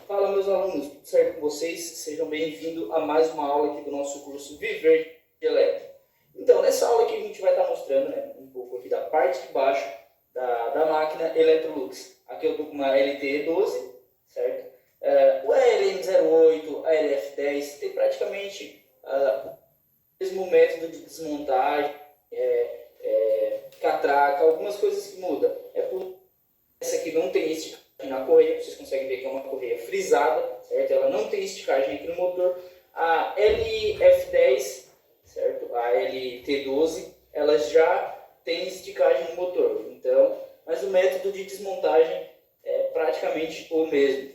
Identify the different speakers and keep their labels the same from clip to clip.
Speaker 1: Fala, meus alunos, tudo certo com vocês? Sejam bem-vindos a mais uma aula aqui do nosso curso Viver de Elétrica. Então, nessa aula aqui a gente vai estar mostrando, um pouco aqui da parte de baixo da máquina Electrolux. Aqui eu estou com uma LTE12, certo? O ALM08, a LF10 tem praticamente o mesmo método de desmontagem, catraca, algumas coisas que mudam. Essa aqui não tem esticagem na correia, vocês conseguem ver que é uma correia frisada, certo? Ela não tem esticagem aqui no motor. A LF10, certo? A LT12, ela já tem esticagem no motor. Então, mas o método de desmontagem é praticamente o mesmo.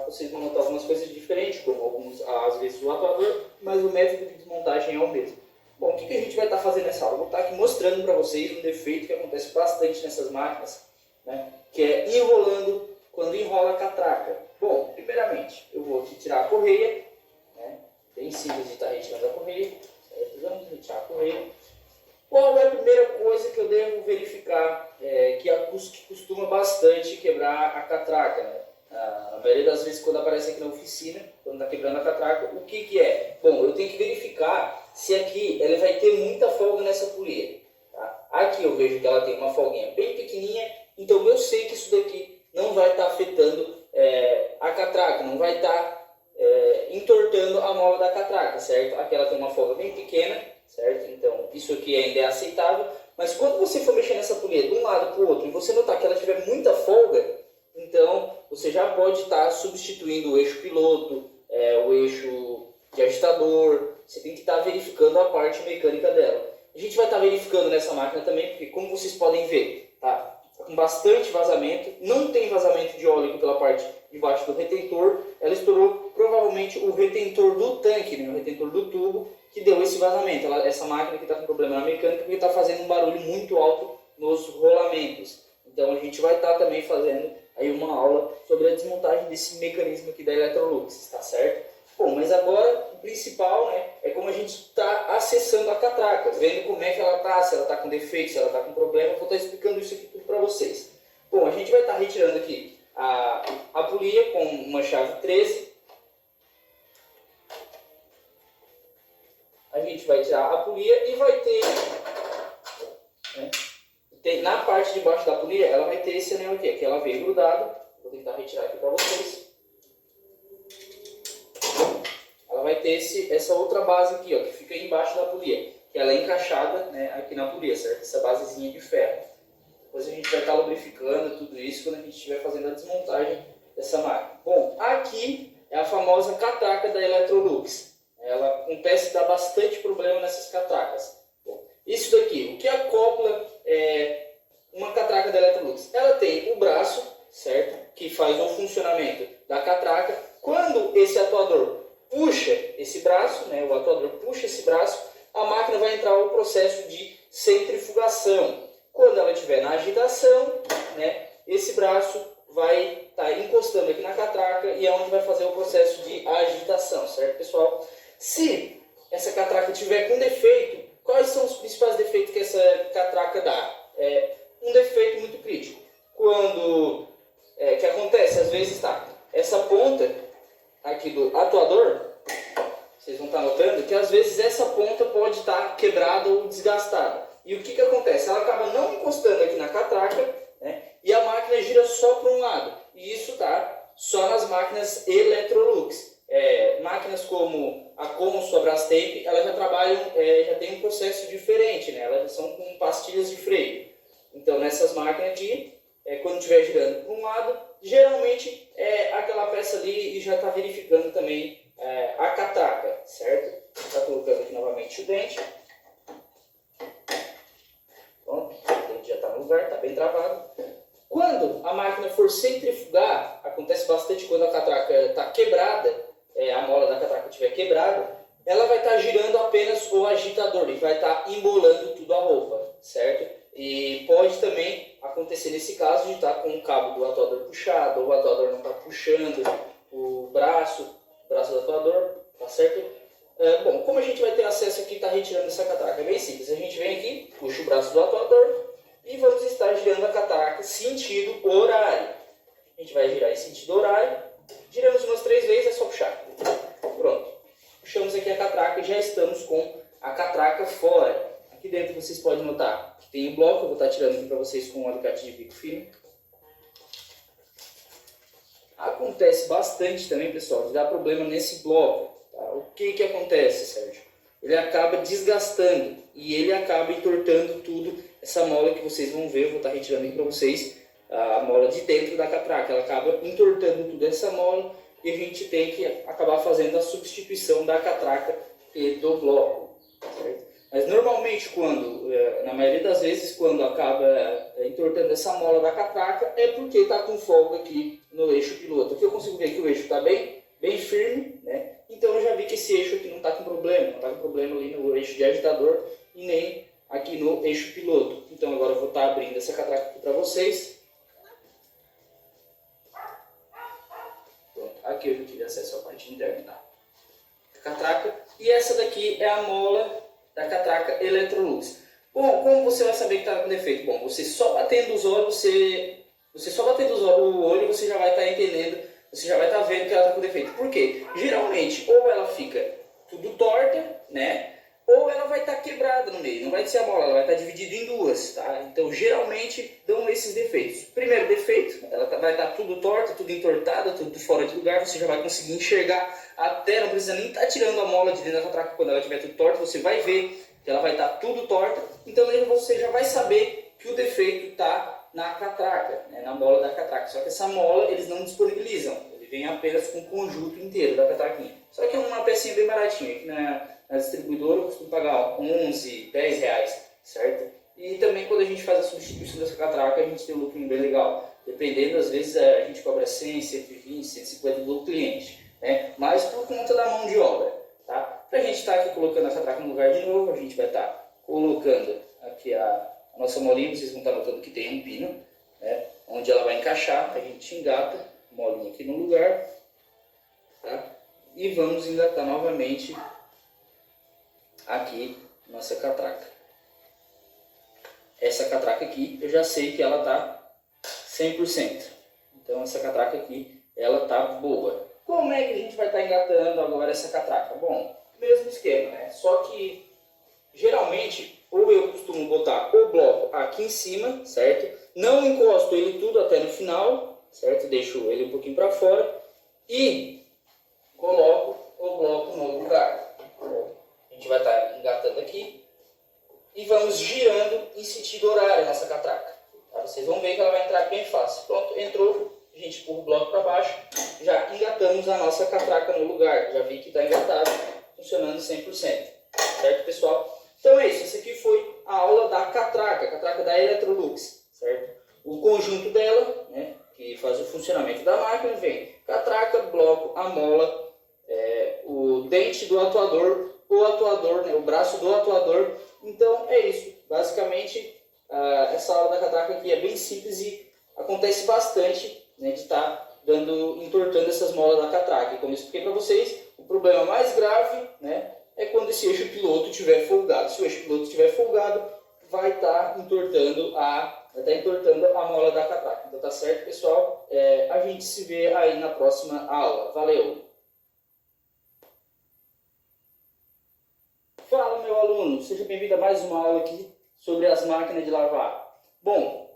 Speaker 1: Vocês vão notar algumas coisas diferentes, como às vezes o atuador, mas o método de desmontagem é o mesmo. Bom, o que a gente vai estar fazendo nessa aula? Eu vou estar aqui mostrando para vocês um defeito que acontece bastante nessas máquinas, que é enrolando, quando enrola a catraca. Bom, primeiramente, eu vou aqui tirar a correia, bem simples de estar retirando a correia, certo? Vamos retirar a correia. Qual é a primeira coisa que eu devo verificar, que costuma bastante quebrar a catraca, A maioria das vezes quando aparece aqui na oficina, quando está quebrando a catraca, o que é? Bom, eu tenho que verificar se aqui ela vai ter muita folga nessa polia. Tá? Aqui eu vejo que ela tem uma folguinha bem pequenininha, então eu sei que isso daqui não vai estar afetando a catraca, não vai estar entortando a mola da catraca, certo? Aqui ela tem uma folga bem pequena, certo? Então isso aqui ainda é aceitável, mas quando você for mexer nessa polia de um lado para o outro e você notar que ela tiver muita folga, então você já pode estar substituindo o eixo piloto, o eixo de agitador. Você tem que estar verificando a parte mecânica dela. A gente vai estar verificando nessa máquina também, porque como vocês podem ver, tá com bastante vazamento, não tem vazamento de óleo aqui pela parte de baixo do retentor. Ela estourou provavelmente o retentor do tanque, o retentor do tubo, que deu esse vazamento. Essa máquina aqui está com problema na mecânica porque está fazendo um barulho muito alto nos rolamentos. Então a gente vai estar também fazendo aí uma aula sobre a desmontagem desse mecanismo aqui da Electrolux, tá certo? Bom, mas agora o principal é como a gente está acessando a catraca, vendo como é que ela está, se ela está com defeito, se ela está com problema. Eu vou estar explicando isso aqui tudo para vocês. Bom, a gente vai estar retirando aqui a polia com uma chave 13. A gente vai tirar a polia e vai ter, na parte de baixo da polia, ela vai ter esse anel aqui, que ela veio grudado. Vou tentar retirar aqui para vocês. Ela vai ter essa outra base aqui, que fica embaixo da polia, que ela é encaixada aqui na polia, certo? Essa basezinha de ferro. Depois a gente vai estar lubrificando tudo isso quando a gente estiver fazendo a desmontagem dessa máquina. Bom, aqui é a famosa catraca da Electrolux. Ela acontece dar bastante problema nessas catracas. Bom, isso daqui, o que acopla uma catraca da Electrolux? Ela tem o braço, certo? Que faz o funcionamento da catraca. Quando esse atuador puxa esse braço, o atuador puxa esse braço, a máquina vai entrar no processo de centrifugação. Quando ela estiver na agitação, esse braço vai estar encostando aqui na catraca e é onde vai fazer o processo de agitação, certo, pessoal? Se essa catraca tiver com defeito, quais são os principais defeitos que essa catraca dá? Um defeito muito crítico. Quando que acontece, às vezes essa ponta aqui do atuador, vocês vão estar notando que às vezes essa ponta pode estar quebrada ou desgastada. E o que acontece? Ela acaba não encostando aqui na catraca, e a máquina gira só para um lado. E isso está só nas máquinas Electrolux. Máquinas como a Consul, a Brastemp, elas já trabalham, já tem um processo diferente, elas são com pastilhas de freio. Então nessas máquinas aqui, quando estiver girando para um lado, geralmente aquela peça ali e já está verificando também a catraca, certo? Está colocando aqui novamente o dente. Pronto, o dente já está no lugar, está bem travado. Quando a máquina for centrifugar, acontece bastante quando a catraca está quebrada, a mola da catraca estiver quebrada, ela vai estar girando apenas o agitador e vai estar embolando tudo a roupa, certo? E pode também acontecer nesse caso de estar com o cabo do atuador puxado, ou o atuador não está puxando o braço do atuador, tá certo? Bom, como a gente vai ter acesso aqui e está retirando essa catraca? É bem simples, a gente vem aqui, puxa o braço do atuador e vamos estar girando a catraca sentido horário. A gente vai girar em sentido horário Giramos umas 3 vezes, é só puxar. Pronto. Puxamos aqui a catraca e já estamos com a catraca fora. Aqui dentro vocês podem notar que tem o bloco, eu vou estar tirando aqui para vocês com um alicate de bico fino. Acontece bastante também, pessoal, de dar problema nesse bloco. Tá? O que acontece, Sérgio? Ele acaba desgastando e ele acaba entortando tudo. Essa mola que vocês vão ver, eu vou estar retirando aqui para vocês, a mola de dentro da catraca. Ela acaba entortando tudo essa mola e a gente tem que acabar fazendo a substituição da catraca e do bloco. Certo? Mas normalmente, na maioria das vezes, quando acaba entortando essa mola da catraca, é porque está com folga aqui no eixo piloto. Aqui eu consigo ver que o eixo está bem firme, né? Então eu já vi que esse eixo aqui não está com problema, não está com problema ali no eixo de agitador e nem aqui no eixo piloto. Então agora eu vou estar abrindo essa catraca aqui para vocês. Pronto, aqui eu já tive acesso à parte interna da catraca. E essa daqui é a mola da catraca Electrolux. Bom, como você vai saber que está com defeito? Bom, você só batendo os olhos, o olho, você já vai estar entendendo, você já vai estar vendo que ela está com defeito. Por quê? Geralmente, ou ela fica tudo torta, né? Ou ela vai estar quebrada no meio, não vai ser a mola, ela vai estar dividida em duas, tá? Então, geralmente, dão esses defeitos. Primeiro defeito, ela vai estar tudo torta, tudo entortada, tudo fora de lugar, você já vai conseguir enxergar até, não precisa nem estar tirando a mola de dentro da catraca quando ela estiver tudo torta, você vai ver que ela vai estar tudo torta, então aí você já vai saber que o defeito está na catraca, né, na mola da catraca. Só que essa mola eles não disponibilizam, ele vem apenas com o conjunto inteiro da catraquinha. Só que é uma pecinha bem baratinha, aqui na distribuidora eu costumo pagar 11, 10 reais, certo? E também quando a gente faz a substituição dessa catraca, a gente tem um lucro bem legal. Dependendo, às vezes a gente cobra 100, 120, 150 do cliente, né? Mas por conta da mão de obra, tá? Para a gente estar aqui colocando a catraca no lugar de novo, a gente vai estar colocando aqui a nossa molinha, vocês vão estar notando que tem um pino, né? Onde ela vai encaixar, a gente engata a molinha aqui no lugar, tá? E vamos engatar novamente aqui nossa catraca. Essa catraca aqui, eu já sei que ela está 100%. Então essa catraca aqui, ela está boa. Como é que a gente vai estar engatando agora essa catraca? Bom, mesmo esquema, né? Só que geralmente, ou eu costumo botar o bloco aqui em cima, certo? Não encosto ele tudo até no final, certo? Deixo ele um pouquinho para fora e coloco o bloco no lugar. A gente vai estar engatando aqui e vamos girando em sentido horário nessa catraca. Tá? Vocês vão ver que ela vai entrar bem fácil. Pronto, entrou, a gente empurra o bloco para baixo, já engatamos a nossa catraca no lugar. Já vi que está engatado, funcionando 100%. Certo, pessoal? Então é isso, essa aqui foi a aula da catraca, a catraca da Electrolux, certo? O conjunto dela, né, que faz o funcionamento da máquina, vem catraca, bloco, a mola, o dente do atuador, o atuador, né, o braço do atuador. Então é isso, basicamente essa aula da catraca aqui é bem simples e acontece bastante, né, de estar entortando essas molas da catraca. E como eu expliquei para vocês, o problema mais grave, né, é quando esse eixo piloto estiver folgado. Se o eixo piloto estiver folgado, vai estar entortando a mola da catraca. Então tá certo, pessoal? A gente se vê aí na próxima aula. Valeu! Fala, meu aluno! Seja bem-vindo a mais uma aula aqui sobre as máquinas de lavar. Bom,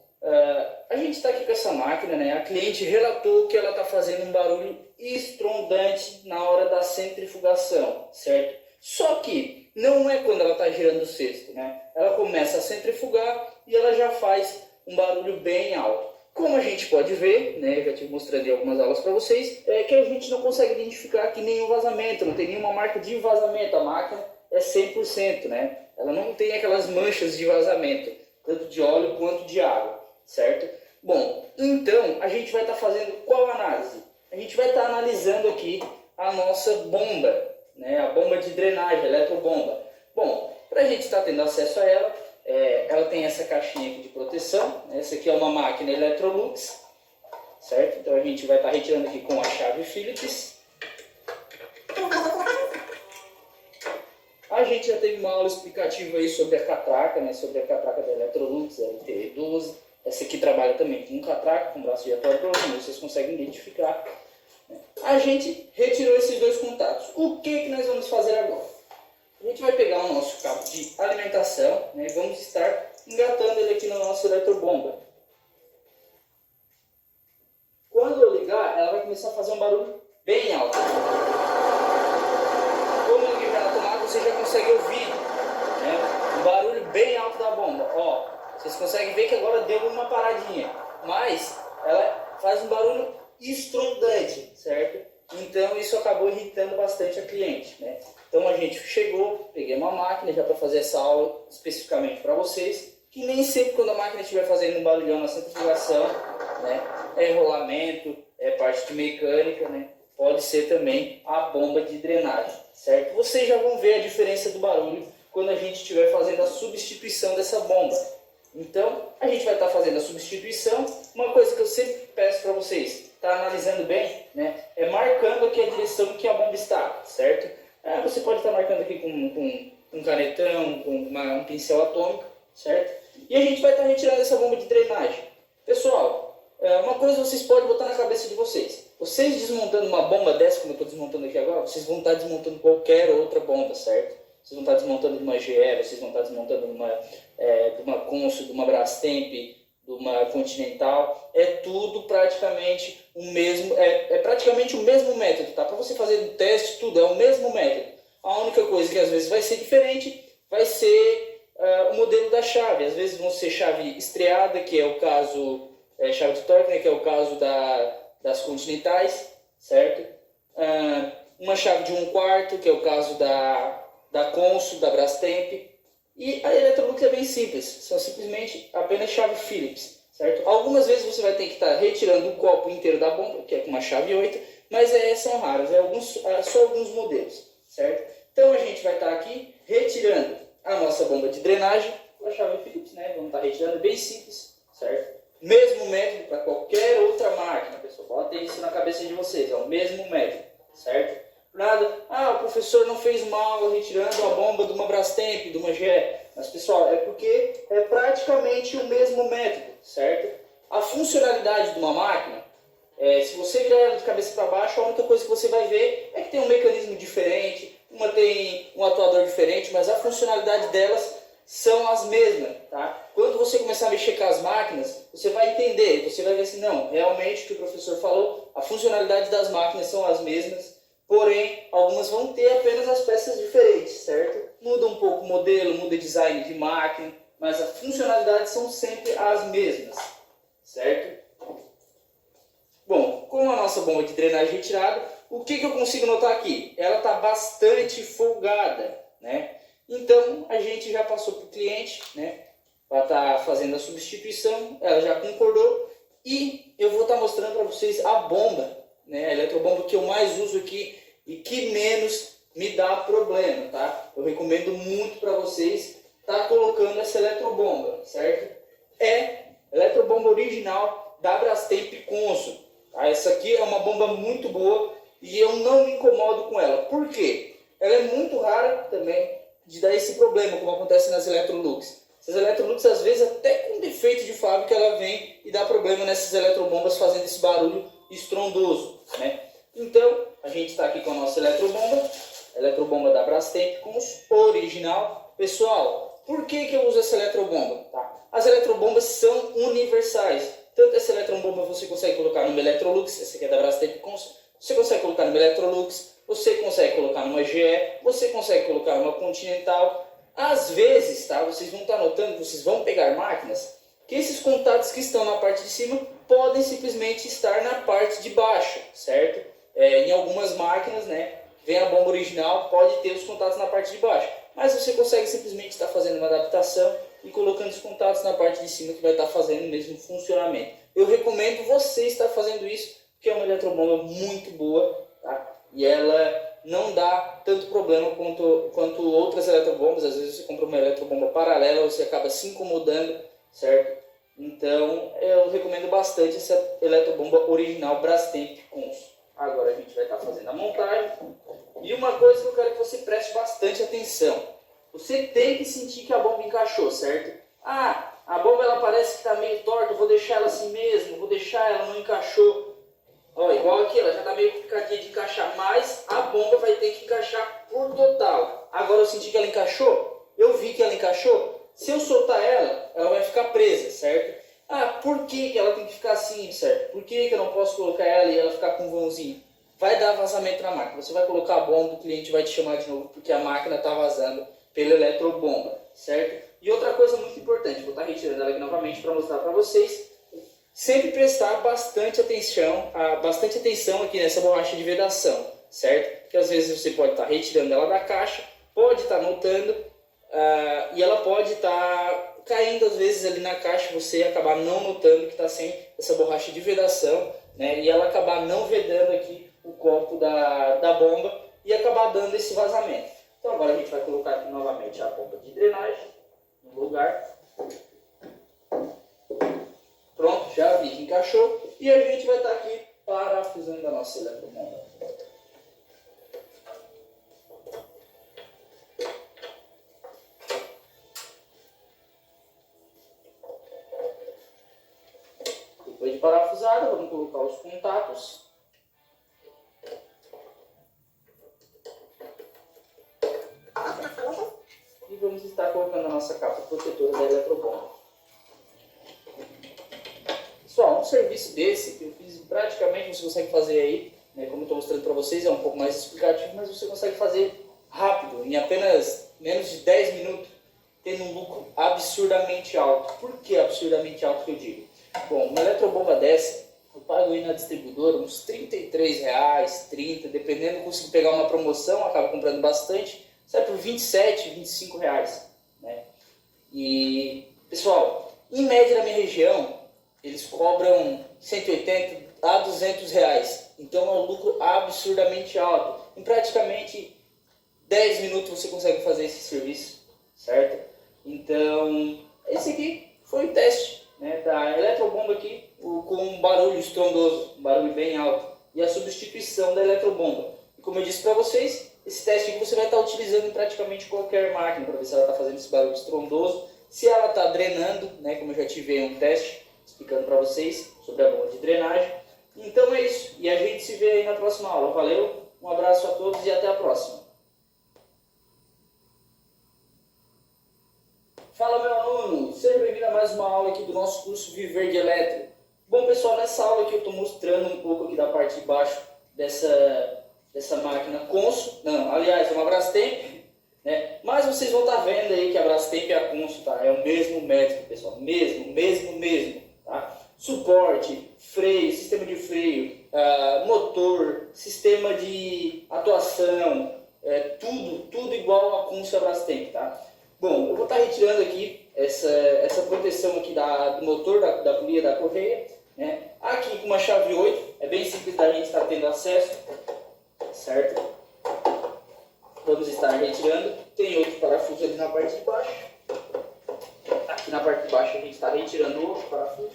Speaker 1: a gente está aqui com essa máquina, né? A cliente relatou que ela está fazendo um barulho estrondante na hora da centrifugação, certo? Só que não é quando ela está girando o cesto, né? Ela começa a centrifugar e ela já faz um barulho bem alto. Como a gente pode ver, né, eu já estive mostrando em algumas aulas para vocês, é que a gente não consegue identificar aqui nenhum vazamento, não tem nenhuma marca de vazamento. A máquina é 100%, né? Ela não tem aquelas manchas de vazamento, tanto de óleo quanto de água, certo? Bom, então a gente vai estar fazendo qual análise? A gente vai estar analisando aqui a nossa bomba, né, a bomba de drenagem, a eletrobomba. Bom, para a gente estar tendo acesso a ela, ela tem essa caixinha aqui de proteção. Essa aqui é uma máquina Electrolux, certo? Então a gente vai estar retirando aqui com a chave Phillips. A gente já teve uma aula explicativa aí sobre a catraca, né, sobre a catraca da Electrolux, a LT12. Essa aqui trabalha também com catraca, com braço giratório, vocês conseguem identificar, né? A gente retirou esses dois contatos. O que nós vamos fazer agora? A gente vai pegar o nosso cabo de alimentação, né, e vamos estar engatando ele aqui na nossa eletrobomba. Quando eu ligar, ela vai começar a fazer um barulho bem alto. Como eu ligar na tomada, você já consegue ouvir, né, um barulho bem alto da bomba. Ó, vocês conseguem ver que agora deu uma paradinha, mas ela faz um barulho estrondante, certo? Então isso acabou irritando bastante a cliente, né? Então a gente chegou, peguei uma máquina já para fazer essa aula especificamente para vocês, que nem sempre quando a máquina estiver fazendo um barulhão na centrifugação, né, é rolamento, é parte de mecânica, né? Pode ser também a bomba de drenagem, certo? Vocês já vão ver a diferença do barulho quando a gente estiver fazendo a substituição dessa bomba. Então, a gente vai estar fazendo a substituição. Uma coisa que eu sempre peço para vocês, tá analisando bem, né, é marcando aqui a direção que a bomba está, certo? Você pode estar marcando aqui com um canetão, com um pincel atômico, certo? E a gente vai estar retirando essa bomba de drenagem. Pessoal, uma coisa vocês podem botar na cabeça de vocês. Vocês desmontando uma bomba dessa, como eu estou desmontando aqui agora, vocês vão estar desmontando qualquer outra bomba, certo? Vocês vão estar desmontando de uma GE, vocês vão estar desmontando de uma Consul, de uma Brastemp, de uma Continental. É tudo praticamente o mesmo, praticamente o mesmo método, tá? Para você fazer o teste, tudo é o mesmo método. A única coisa que às vezes vai ser diferente vai ser o modelo da chave. Às vezes vão ser chave estreada, que é o caso, chave de torque, né, que é o caso das Continentais, certo? Uma chave de 1/4, que é o caso da Consul, da Brastemp. E a Electrolux é bem simples, são simplesmente apenas chave Phillips, certo? Algumas vezes você vai ter que estar retirando o copo inteiro da bomba, que é com uma chave 8, mas são raras, só alguns modelos, certo? Então a gente vai estar aqui retirando a nossa bomba de drenagem com a chave Phillips, né? Vamos estar retirando, bem simples, certo? Mesmo método para qualquer outra máquina, pessoal, botem isso na cabeça de vocês, é o mesmo método, certo? Nada, o professor não fez uma aula retirando a bomba de uma Brastemp, de uma GE. Mas pessoal, é porque é praticamente o mesmo método, certo? A funcionalidade de uma máquina, se você virar ela de cabeça para baixo, a única coisa que você vai ver é que tem um mecanismo diferente, uma tem um atuador diferente, mas a funcionalidade delas são as mesmas, tá? Quando você começar a mexer com as máquinas, você vai entender, você vai ver assim, não, realmente o que o professor falou, a funcionalidade das máquinas são as mesmas, porém, algumas vão ter apenas as peças diferentes, certo? Muda um pouco o modelo, muda o design de máquina, mas as funcionalidades são sempre as mesmas, certo? Bom, com a nossa bomba de drenagem retirada, o que eu consigo notar aqui? Ela está bastante folgada, né? Então, a gente já passou para o cliente, né? Para estar fazendo a substituição, ela já concordou e eu vou estar mostrando para vocês a bomba, né, a eletrobomba que eu mais uso aqui e que menos me dá problema, tá? Eu recomendo muito para vocês estar colocando essa eletrobomba, certo? É eletrobomba original da Brastemp Consul, tá? Essa aqui é uma bomba muito boa e eu não me incomodo com ela. Por quê? Ela é muito rara também de dar esse problema, como acontece nas Electrolux. Essas Electrolux, às vezes, até com defeito de fábrica, ela vem e dá problema nessas eletrobombas fazendo esse barulho estrondoso, né? Então, a gente está aqui com a nossa eletrobomba da Brastemp original. Pessoal, por que eu uso essa eletrobomba? Tá? As eletrobombas são universais. Tanto essa eletrobomba você consegue colocar numa Electrolux, essa aqui é da Brastemp Consul, você consegue colocar numa Electrolux, você consegue colocar numa GE, você consegue colocar numa Continental. Às vezes, tá, vocês vão estar notando que vocês vão pegar máquinas que esses contatos que estão na parte de cima podem simplesmente estar na parte de baixo, certo? Em algumas máquinas, né, vem a bomba original, pode ter os contatos na parte de baixo. Mas você consegue simplesmente estar fazendo uma adaptação e colocando os contatos na parte de cima que vai estar fazendo o mesmo funcionamento. Eu recomendo você estar fazendo isso, porque é uma eletrobomba muito boa, tá? E ela não dá tanto problema quanto outras eletrobombas. Às vezes você compra uma eletrobomba paralela, você acaba se incomodando, certo? Então eu recomendo bastante essa eletrobomba original Brastemp Consul. Agora a gente vai estar fazendo a montagem. E uma coisa que eu quero que você preste bastante atenção. Você tem que sentir que a bomba encaixou, certo? A bomba ela parece que está meio torta, eu vou deixar ela assim mesmo, vou deixar ela não encaixou. Ó, igual aqui, ela já está meio complicadinha de encaixar, mas a bomba vai ter que encaixar por total. Agora eu senti que ela encaixou, eu vi que ela encaixou. Se eu soltar ela, ela vai ficar presa, certo? Ah, por que ela tem que ficar assim, certo? Por que eu não posso colocar ela e ela ficar com um vãozinho? Vai dar vazamento na máquina. Você vai colocar a bomba, o cliente vai te chamar de novo porque a máquina está vazando pela eletrobomba, certo? E outra coisa muito importante, vou estar retirando ela aqui novamente para mostrar para vocês. Sempre prestar bastante atenção aqui nessa borracha de vedação, certo? Porque às vezes você pode estar retirando ela da caixa, pode estar notando e ela pode estar caindo às vezes ali na caixa, você acabar não notando que está sem essa borracha de vedação, né? E ela acabar não vedando aqui o copo da bomba e acabar dando esse vazamento. Então agora a gente vai colocar aqui novamente a bomba de drenagem no lugar. Pronto, já vi que encaixou e a gente vai estar aqui parafusando a nossa eletrobomba. Depois de parafusada, vamos colocar os contatos. E vamos estar colocando a nossa capa protetora da eletrobomba. Pessoal, um serviço desse que eu fiz praticamente, você consegue fazer aí, né, como eu estou mostrando para vocês, é um pouco mais explicativo, mas você consegue fazer rápido, em apenas menos de 10 minutos, tendo um lucro absurdamente alto. Por que absurdamente alto que eu digo? Bom, uma eletrobomba dessa, eu pago aí na distribuidora uns R$33, 30, dependendo, eu consigo pegar uma promoção, acabo comprando bastante, sai por 27, 25 reais, né? E, pessoal, em média na minha região, eles cobram 180 a 200 reais. Então é um lucro absurdamente alto. Em praticamente 10 minutos você consegue fazer esse serviço, certo? Então, esse aqui foi o teste, né, da eletrobomba aqui, com um barulho estrondoso, um barulho bem alto. E a substituição da eletrobomba. E como eu disse para vocês, esse teste aqui você vai estar utilizando em praticamente qualquer máquina, para ver se ela está fazendo esse barulho estrondoso. Se ela está drenando, né, como eu já tive aí um teste, explicando para vocês sobre a bomba de drenagem. Então é isso, e a gente se vê aí na próxima aula. Valeu, um abraço a todos e até a próxima. Fala meu aluno, seja bem-vindo a mais uma aula aqui do nosso curso Viver de Elétrico. Bom pessoal, nessa aula aqui eu estou mostrando um pouco aqui da parte de baixo dessa máquina Consul, aliás é uma Brastemp, né? Mas vocês vão estar vendo aí que a Brastemp e a Consul, tá? É o mesmo método, pessoal, mesmo. Tá? Suporte, freio, sistema de freio, motor, sistema de atuação, tudo igual a Consul e a Brastemp, tá? Bom, eu vou estar retirando aqui essa proteção aqui do motor, da polia da correia, né? Aqui com uma chave 8, é bem simples da gente estar tendo acesso, certo? Vamos estar retirando, tem outro parafuso ali na parte de baixo. Aqui na parte de baixo a gente está retirando o outro parafuso.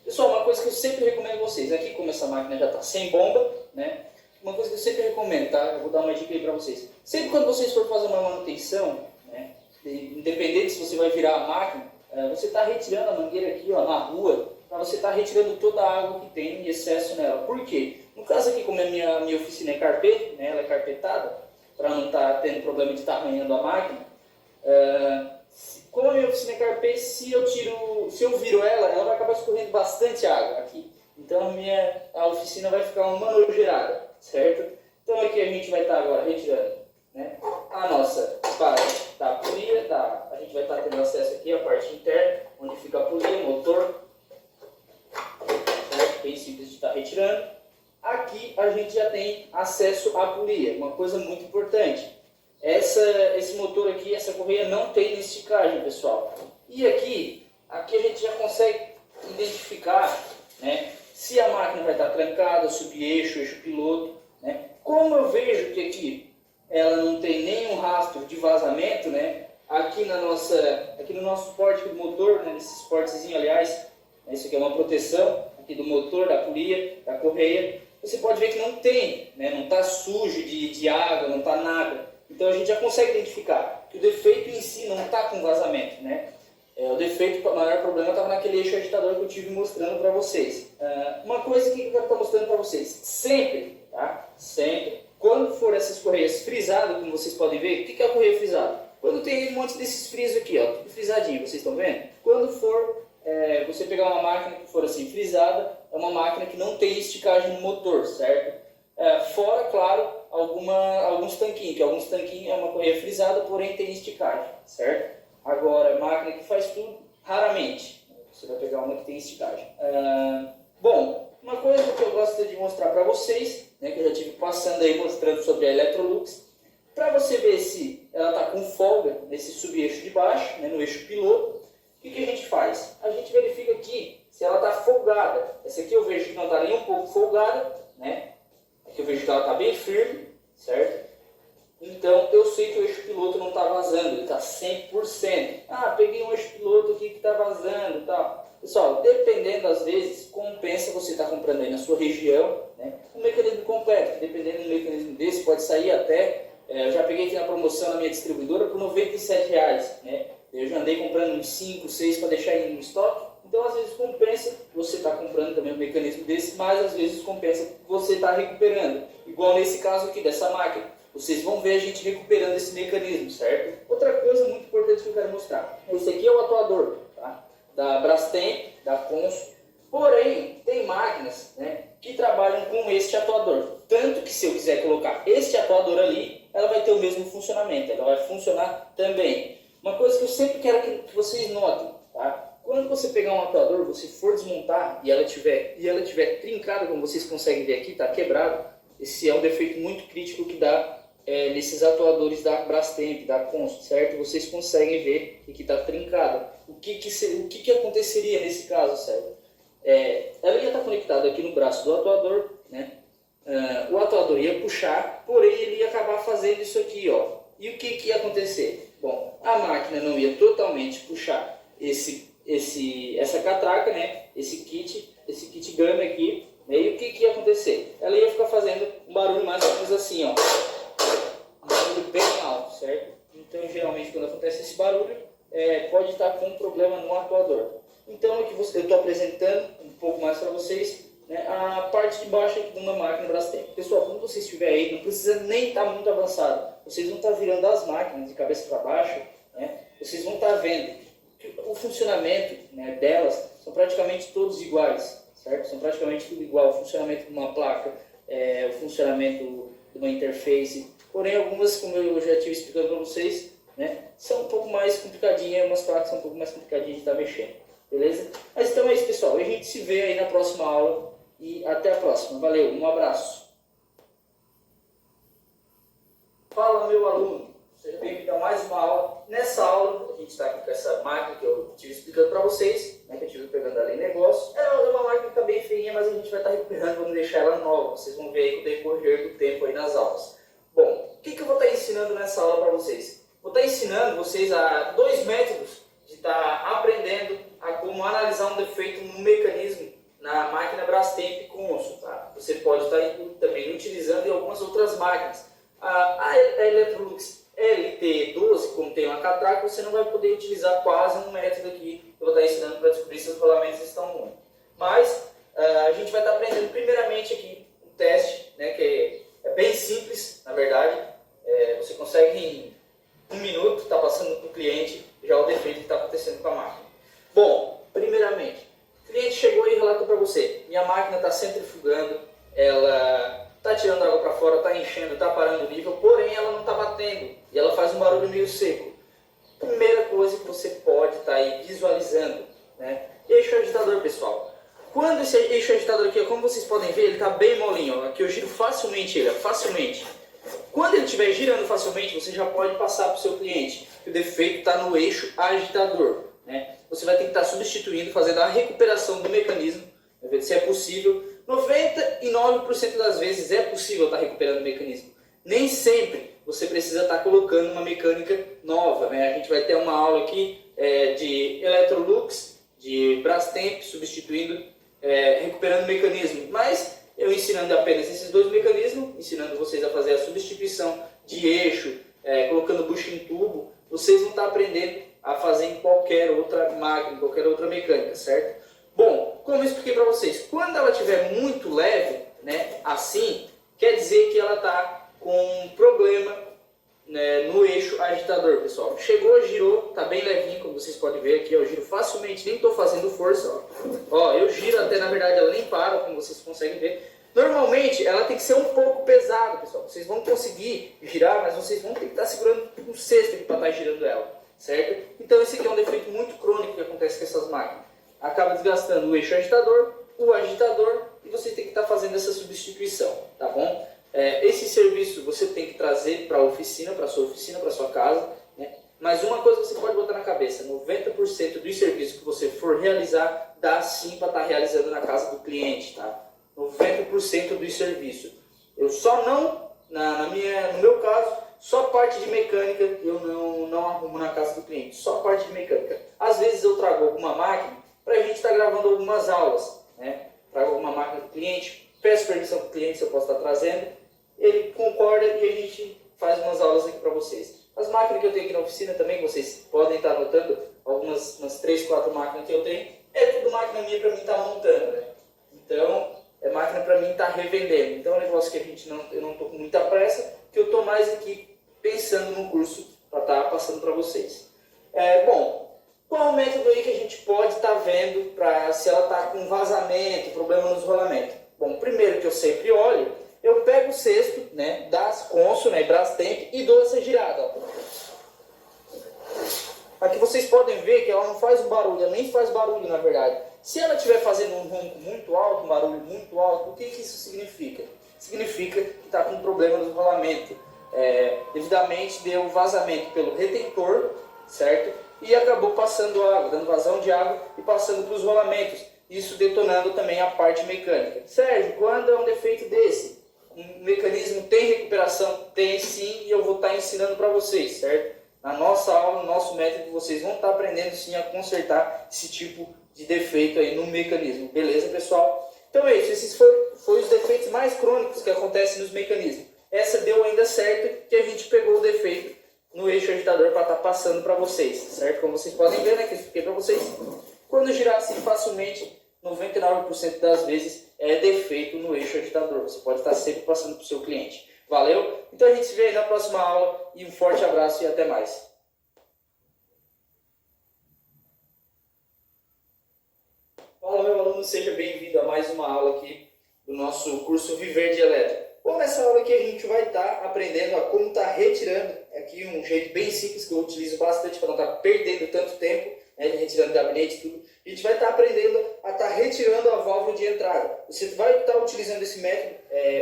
Speaker 1: Pessoal, uma coisa que eu sempre recomendo a vocês, aqui como essa máquina já está sem bomba, né? Uma coisa que eu sempre recomendo, tá? Eu vou dar uma dica aí para vocês. Sempre quando vocês for fazer uma manutenção, né, independente se você vai virar a máquina, você está retirando a mangueira aqui, ó, na rua, para você estar retirando toda a água que tem em excesso nela. Por quê? No caso aqui, como a minha oficina é carpete, né, ela é carpetada, para não estar tendo problema de estar arranhando a máquina, como a minha oficina é carpete, se eu viro ela vai acabar escorrendo bastante água aqui. Então a oficina vai ficar uma nojeirada, certo? Então aqui a gente vai estar agora retirando, né, a nossa parte da polia, a gente vai estar tendo acesso aqui à parte interna, onde fica a polia, motor, certo? Bem simples de estar retirando. Aqui a gente já tem acesso à polia, uma coisa muito importante. Esse motor aqui, essa correia não tem esticagem, pessoal. E aqui a gente já consegue identificar, né, se a máquina vai estar trancada, sub-eixo, eixo piloto, né? Como eu vejo que aqui ela não tem nenhum rastro de vazamento, né? Aqui no nosso suporte do motor, né, nesse suportezinho, aliás, isso aqui é uma proteção aqui do motor, da polia, da correia. Você pode ver que não tem, né, não está sujo de água, não está nada. Então a gente já consegue identificar que o defeito em si não está com vazamento, né? O defeito, o maior problema estava aquele eixo agitador que eu estive mostrando para vocês. Uma coisa que eu quero estar mostrando para vocês, sempre, tá? Sempre, quando for essas correias frisadas, como vocês podem ver, o que é a correia frisada? Quando tem um monte desses frisos aqui, ó, tudo frisadinho, vocês estão vendo? Quando for você pegar uma máquina que for assim frisada, é uma máquina que não tem esticagem no motor, certo? Fora, claro, alguns tanquinhos, que alguns tanquinhos é uma correia frisada, porém tem esticagem, certo? Agora, máquina que faz tudo, raramente você vai pegar uma que tem esticagem. Bom, uma coisa que eu gosto de mostrar para vocês, né, que eu já estive passando aí mostrando sobre a Electrolux, para você ver se ela está com folga nesse sub-eixo de baixo, né, no eixo piloto, o que a gente faz? A gente verifica aqui se ela está folgada. Essa aqui eu vejo que não está nem um pouco folgada, né? Aqui eu vejo que ela está bem firme, certo? Então eu sei que o eixo piloto não está vazando, ele está 100%. Peguei um eixo piloto aqui que está vazando e tal. Pessoal, dependendo às vezes, compensa você estar comprando aí na sua região, né, um mecanismo completo. Dependendo do mecanismo desse, pode sair até, eu já peguei aqui na promoção na minha distribuidora por R$ 97, né? Eu já andei comprando uns 5, 6 para deixar em estoque. Então, às vezes, compensa você estar comprando também um mecanismo desse, mas às vezes compensa você estar recuperando. Igual nesse caso aqui, dessa máquina. Vocês vão ver a gente recuperando esse mecanismo, certo? Outra coisa muito importante que eu quero mostrar. Esse aqui é o atuador, tá? Da Brastemp, da Consul. Porém, tem máquinas, né, que trabalham com este atuador. Tanto que se eu quiser colocar este atuador ali, ela vai ter o mesmo funcionamento. Ela vai funcionar também. Uma coisa que eu sempre quero que vocês notem, tá? Quando você pegar um atuador, você for desmontar e ela tiver trincada, como vocês conseguem ver aqui, tá quebrado. Esse é um defeito muito crítico que dá nesses atuadores da Brastemp, da Consul, certo? Vocês conseguem ver que está trincado. O que aconteceria nesse caso, certo? Ela ia estar conectada aqui no braço do atuador, né? O atuador ia puxar, porém ele ia acabar fazendo isso aqui, ó. E o que ia acontecer? Bom, a máquina não ia totalmente puxar essa catraca, né? Esse kit game aqui, né? E o que ia acontecer? Ela ia ficar fazendo um barulho mais ou menos assim, ó. Um barulho bem alto, certo? Então, geralmente, quando acontece esse barulho, pode estar com um problema no atuador. Então, aqui eu estou apresentando um pouco mais para vocês, né, a parte de baixo aqui de uma máquina Brastemp. Pessoal, quando você estiver aí, não precisa nem estar muito avançado. Vocês vão estar virando as máquinas de cabeça para baixo, né? Vocês vão estar vendo que o funcionamento, né, delas são praticamente todos iguais, certo? São praticamente tudo igual. O funcionamento de uma placa, o funcionamento de uma interface. Porém, algumas, como eu já estive explicando para vocês, né, são um pouco mais complicadinhas, umas placas são um pouco mais complicadinhas de estar mexendo. Beleza? Mas então é isso, pessoal. A gente se vê aí na próxima aula e até a próxima. Valeu, um abraço. Fala, meu aluno. Seja bem-vindo a mais uma aula. Nessa aula, a gente está aqui com essa máquina que eu estive explicando para vocês, né, que eu estive pegando ali em negócio. É uma máquina que está bem feinha, mas a gente vai estar recuperando, vamos deixar ela nova. Vocês vão ver aí com o decorrer do tempo aí nas aulas. Bom, o que eu vou estar ensinando nessa aula para vocês? Vou estar ensinando vocês a 2 métodos de estar aprendendo a como analisar um defeito no mecanismo na máquina Brastemp Consul, tá? Você pode estar também utilizando em algumas outras máquinas. A Electrolux LT12, como tem uma catraca, você não vai poder utilizar quase um método aqui que eu vou estar ensinando para descobrir se os rolamentos estão ruins. Mas a gente vai estar aprendendo primeiramente aqui um teste, né, que é bem simples, na verdade. Você consegue em 1 minuto estar passando para o cliente já o defeito que está acontecendo com a máquina. Bom, primeiramente, o cliente chegou e relatou para você: minha máquina está centrifugando, ela está tirando água para fora, está enchendo, está parando o nível, porém ela não está batendo e ela faz um barulho meio seco. Primeira coisa que você pode estar aí visualizando, né? Eixo agitador, pessoal. Quando esse eixo agitador aqui, como vocês podem ver, ele está bem molinho. Ó. Aqui eu giro facilmente ele, facilmente. Quando ele estiver girando facilmente, você já pode passar para o seu cliente que o defeito está no eixo agitador, né? Você vai ter que estar substituindo, fazendo a recuperação do mecanismo, ver se é possível. 99% das vezes é possível estar recuperando o mecanismo. Nem sempre você precisa estar colocando uma mecânica nova, né? A gente vai ter uma aula aqui de Electrolux, de Brastemp, substituindo, recuperando o mecanismo. Mas eu ensinando apenas esses 2 mecanismos, ensinando vocês a fazer a substituição de eixo, colocando bucho em tubo, vocês vão estar aprendendo a fazer em qualquer outra máquina, qualquer outra mecânica, certo? Bom, como eu expliquei para vocês, quando ela estiver muito leve, né, assim, quer dizer que ela está com um problema, né, no eixo agitador, pessoal. Chegou, girou, tá bem levinho, como vocês podem ver aqui, eu giro facilmente, nem estou fazendo força, ó, eu giro até, na verdade, ela nem para, como vocês conseguem ver. Normalmente, ela tem que ser um pouco pesada, pessoal. Vocês vão conseguir girar, mas vocês vão ter que estar segurando um cesto para estar girando ela, certo? Então, esse aqui é um defeito muito crônico que acontece com essas máquinas. Acaba desgastando o eixo agitador, o agitador, e você tem que estar fazendo essa substituição, tá bom? Esse serviço você tem que trazer para a oficina, para sua oficina, para sua casa, né? Mas uma coisa você pode botar na cabeça, 90% dos serviços que você for realizar, dá sim para estar realizando na casa do cliente, tá? 90% do serviço. Eu só não, no meu caso, só parte de mecânica eu não arrumo na casa do cliente, só parte de mecânica. Às vezes eu trago alguma máquina para a gente estar gravando algumas aulas, né? Trago alguma máquina do cliente, peço permissão para o cliente se eu posso estar trazendo, ele concorda e a gente faz umas aulas aqui para vocês. As máquinas que eu tenho aqui na oficina também, que vocês podem estar notando, umas 3, 4 máquinas que eu tenho, é tudo máquina minha para mim estar montando, né? Então, é máquina para mim estar revendendo. Então é um negócio que eu não estou com muita pressa, que eu estou mais aqui pensando no curso para estar passando para vocês. Bom, qual o método aí que a gente pode estar vendo para se ela está com vazamento, problema nos rolamentos? Bom, primeiro que eu sempre olho, eu pego o cesto, né, das Consul, né, Brastemp, e dou essa girada. Ó. Aqui vocês podem ver que ela não faz um barulho, ela nem faz barulho na verdade. Se ela estiver fazendo um ronco muito alto, um barulho muito alto, o que isso significa? Significa que está com um problema no rolamento. Devidamente deu vazamento pelo retentor, certo? E acabou passando água, dando vazão de água e passando para os rolamentos. Isso detonando também a parte mecânica. Sérgio, quando é um defeito desse? Um mecanismo tem recuperação? Tem sim, e eu vou estar ensinando para vocês, certo? Na nossa aula, no nosso método, vocês vão estar aprendendo sim a consertar esse tipo de defeito aí no mecanismo. Beleza, pessoal? Então é isso. Esses foram os defeitos mais crônicos que acontecem nos mecanismos. Essa deu ainda certo que a gente pegou o defeito no eixo agitador para estar passando para vocês, certo? Como vocês podem ver, né, que eu expliquei para vocês. Quando girar assim facilmente, 99% das vezes é defeito no eixo agitador. Você pode estar sempre passando para o seu cliente. Valeu? Então a gente se vê aí na próxima aula e um forte abraço e até mais. Fala, meu aluno, seja bem-vindo a mais uma aula aqui do nosso curso Viver de Elétrica. Bom, nessa aula aqui a gente vai estar aprendendo a como estar retirando, aqui um jeito bem simples que eu utilizo bastante para não estar perdendo tanto tempo, né, retirando gabinete e tudo. A gente vai estar aprendendo a estar retirando a válvula de entrada. Você vai estar utilizando esse método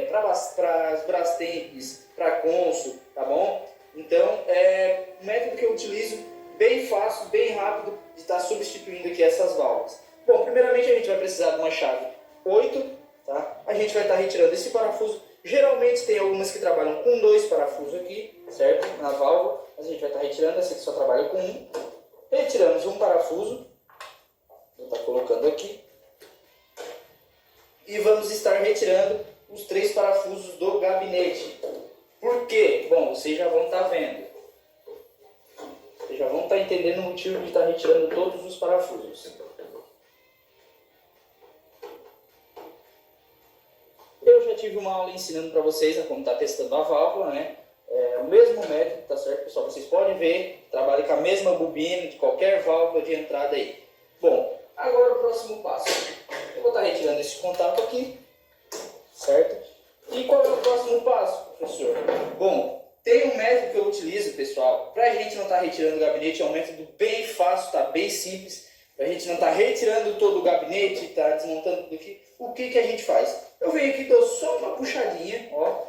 Speaker 1: para as Brastemps, para a Consul, tá bom? Então, é um método que eu utilizo bem fácil, bem rápido, de estar substituindo aqui essas válvulas. Bom, primeiramente a gente vai precisar de uma chave 8, tá? A gente vai estar retirando esse parafuso. Geralmente tem algumas que trabalham com 2 parafusos aqui, certo? Na válvula, mas a gente vai estar retirando, essa que só trabalha com 1. Retiramos um parafuso, vou estar colocando aqui. E vamos estar retirando os 3 parafusos do gabinete. Por quê? Bom, vocês já vão estar vendo. Vocês já vão estar entendendo o motivo de estar retirando todos os parafusos. Eu já tive uma aula ensinando para vocês a como estar testando a válvula, né? O mesmo método, tá certo, pessoal? Vocês podem ver, trabalha com a mesma bobina de qualquer válvula de entrada aí. Bom, agora o próximo passo. Eu vou estar retirando esse contato aqui, certo? E qual é o próximo passo, professor? Bom, tem um método que eu utilizo, pessoal, para a gente não estar retirando o gabinete. É um método bem fácil, tá? Bem simples. Para a gente não estar retirando todo o gabinete, tá desmontando tudo aqui. O que a gente faz? Eu venho aqui e dou só uma puxadinha, ó,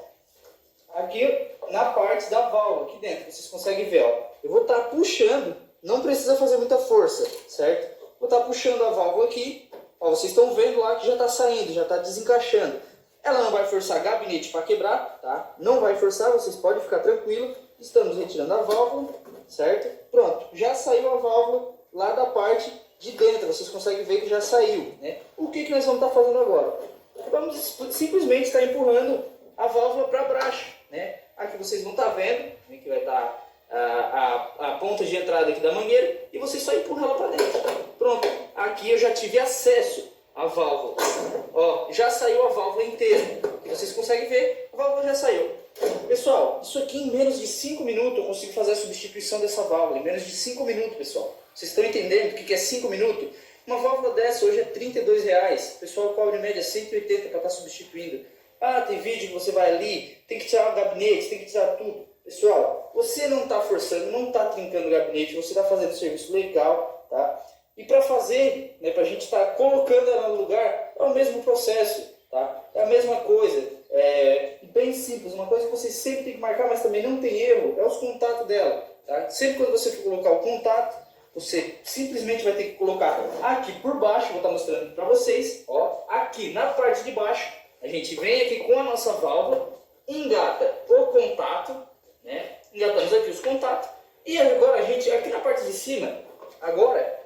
Speaker 1: aqui na parte da válvula, aqui dentro, vocês conseguem ver, ó. Eu vou estar puxando, não precisa fazer muita força, certo? Vou estar puxando a válvula aqui, ó, vocês estão vendo lá que já está saindo, já está desencaixando. Ela não vai forçar gabinete para quebrar, tá? Não vai forçar, vocês podem ficar tranquilo. Estamos retirando a válvula, certo? Pronto, já saiu a válvula lá da parte de dentro, vocês conseguem ver que já saiu, né? O que nós vamos estar fazendo agora? Vamos simplesmente estar empurrando a válvula para baixo, né? Aqui vocês vão estar vendo, né, que vai estar a ponta de entrada aqui da mangueira e você só empurra ela para dentro. Pronto, aqui eu já tive acesso à válvula. Ó, já saiu a válvula inteira. Vocês conseguem ver, a válvula já saiu. Pessoal, isso aqui em menos de 5 minutos eu consigo fazer a substituição dessa válvula. Em menos de 5 minutos, pessoal. Vocês estão entendendo o que é 5 minutos? Uma válvula dessa hoje é R$32. O pessoal cobra em média 180 para estar substituindo. Ah, tem vídeo que você vai ali, tem que tirar o gabinete, tem que tirar tudo. Pessoal, você não está forçando, não está trincando o gabinete, você está fazendo um serviço legal, tá? E para fazer, né, para a gente estar colocando ela no lugar, é o mesmo processo, tá? É a mesma coisa, bem simples, uma coisa que você sempre tem que marcar, mas também não tem erro, é os contatos dela, tá? Sempre quando você for colocar o contato, você simplesmente vai ter que colocar aqui por baixo, vou estar mostrando para vocês, ó, aqui na parte de baixo, a gente vem aqui com a nossa válvula, engata o contato, né? Engatamos aqui os contatos, e agora a gente, aqui na parte de cima, agora,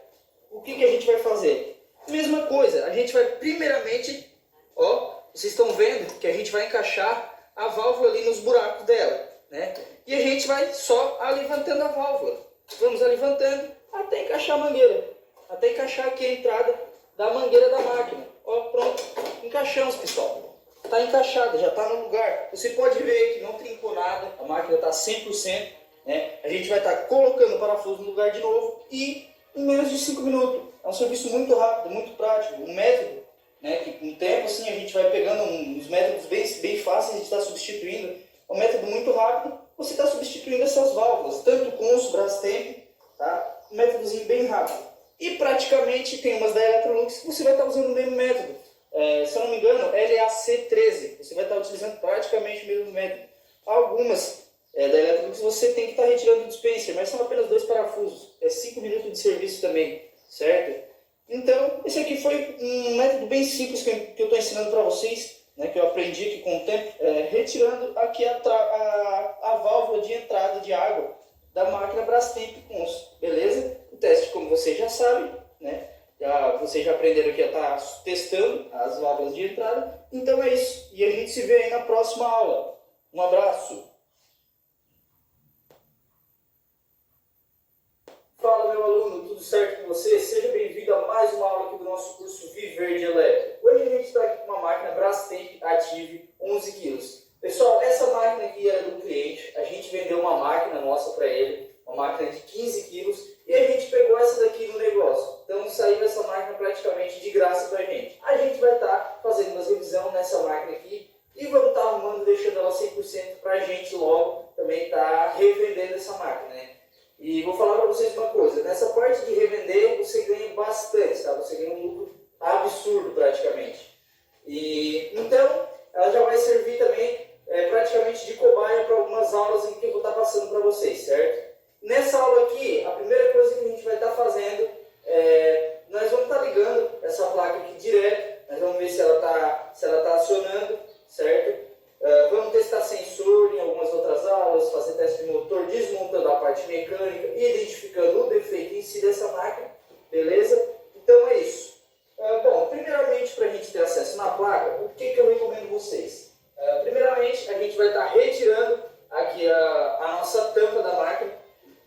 Speaker 1: o que a gente vai fazer? Mesma coisa, a gente vai primeiramente, ó, vocês estão vendo que a gente vai encaixar a válvula ali nos buracos dela, né? E a gente vai só alevantando a válvula. Vamos alevantando até encaixar a mangueira, até encaixar aqui a entrada da mangueira da máquina. Ó, pronto, encaixamos, pessoal. Está encaixada, já está no lugar. Você pode ver que não trincou nada, a máquina está 100%, né? A gente vai estar colocando o parafuso no lugar de novo e em menos de 5 minutos. É um serviço muito rápido, muito prático, um método, né, que com o tempo assim, a gente vai pegando uns métodos bem fáceis de estar substituindo. É um método muito rápido, você está substituindo essas válvulas, tanto com os Brastemp, tá? Um métodozinho bem rápido. E praticamente tem umas da Electrolux que você vai estar usando o mesmo método. Se eu não me engano, LAC13, você vai estar utilizando praticamente o mesmo método. Algumas da Electrolux você tem que estar retirando o dispenser, mas são apenas 2 parafusos. É 5 minutos de serviço também, certo? Então, esse aqui foi um método bem simples que eu estou ensinando para vocês, né, que eu aprendi aqui com o tempo, retirando aqui a válvula de entrada de água da máquina Brastemp Cons, beleza? O teste, como vocês já sabem, né? Vocês já aprenderam aqui a estar testando as válvulas de entrada. Então é isso, e a gente se vê aí na próxima aula. Um abraço! Fala, meu aluno, tudo certo com você? Seja bem-vindo a mais uma aula aqui do nosso curso Viver de Elétrico. Hoje a gente está aqui com uma máquina Brastemp Active 11 kg. Pessoal, essa máquina aqui era do cliente, a gente vendeu uma máquina nossa para ele, uma máquina de 15 kg, e a gente pegou essa daqui no negócio. Então saiu essa máquina praticamente de graça para a gente. A gente vai estar fazendo uma revisão nessa máquina aqui e vamos estar arrumando, deixando ela 100% para a gente logo também estar revendendo essa máquina, né? E vou falar para vocês uma coisa, nessa parte de revender você ganha bastante, tá? Você ganha um lucro absurdo praticamente. E então ela já vai servir também praticamente de cobaia para algumas aulas em que eu vou estar passando para vocês, certo? Nessa aula aqui, a primeira coisa que a gente vai estar fazendo nós vamos estar ligando essa placa aqui direto, nós vamos ver se ela tá acionando, certo? Vamos testar sensor em algumas outras aulas, fazer teste de motor, desmontando a parte mecânica, identificando o defeito em si dessa máquina, beleza? Então é isso. Bom, primeiramente, para a gente ter acesso na placa, o que eu recomendo vocês? Primeiramente, a gente vai estar retirando aqui a nossa tampa da máquina.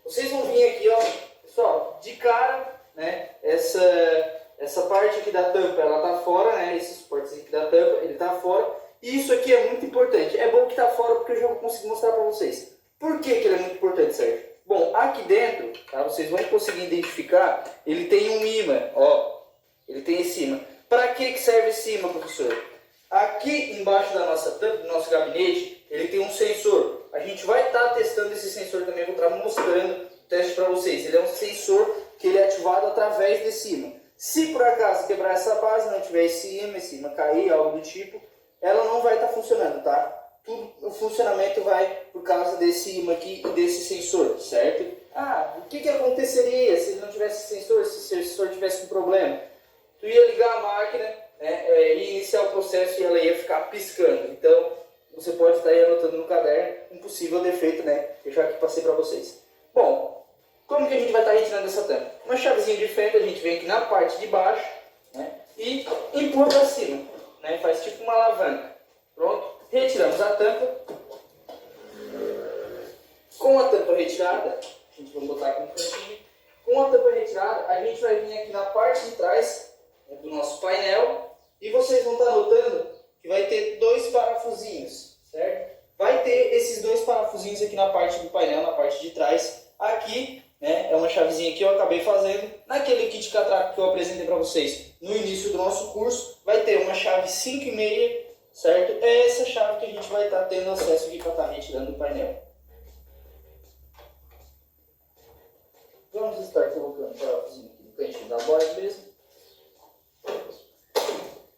Speaker 1: Vocês vão vir aqui, ó, pessoal, de cara, né? Essa parte aqui da tampa, ela tá fora, né? Esse suporte aqui da tampa, ele tá fora. E isso aqui é muito importante. É bom que tá fora porque eu já vou conseguir mostrar para vocês. Por que ele é muito importante, Sérgio? Bom, aqui dentro, tá? Vocês vão conseguir identificar, ele tem um ímã, ó. Ele tem esse ímã. Para que serve esse ímã, professor? Aqui embaixo da nossa tampa, do nosso gabinete, ele tem um sensor. A gente vai estar testando esse sensor também, vou estar mostrando o teste para vocês. Ele é um sensor que ele é ativado através desse ímã. Se por acaso quebrar essa base, não tiver esse ímã cair, algo do tipo, ela não vai estar funcionando, tá? Tudo, o funcionamento vai por causa desse ímã aqui e desse sensor, certo? O que aconteceria se não tivesse sensor, se o sensor tivesse um problema? Tu ia ligar a máquina, né, e iniciar o processo e ela ia ficar piscando. Então, você pode estar aí anotando no caderno um possível defeito, né? Que eu já aqui passei para vocês. Bom, como que a gente vai estar retirando essa tampa? Uma chavezinha de fenda, a gente vem aqui na parte de baixo, né, e empurra para cima, né? Faz tipo uma alavanca. Pronto, retiramos a tampa. Com a tampa retirada, A gente vai botar aqui no cantinho. Com a tampa retirada, a gente vai vir aqui na parte de trás, né, do nosso painel, e vocês vão estar notando que vai ter dois parafusinhos, certo? Vai ter esses dois parafusinhos aqui na parte do painel, na parte de trás. Aqui, né, é uma chavezinha que eu acabei fazendo. Naquele kit catraco que eu apresentei para vocês no início do nosso curso, vai ter uma chave 5,5, certo? É essa chave que a gente vai estar tendo acesso aqui para estar retirando do painel. Vamos estar colocando o parafusinho aqui no cantinho da borda mesmo.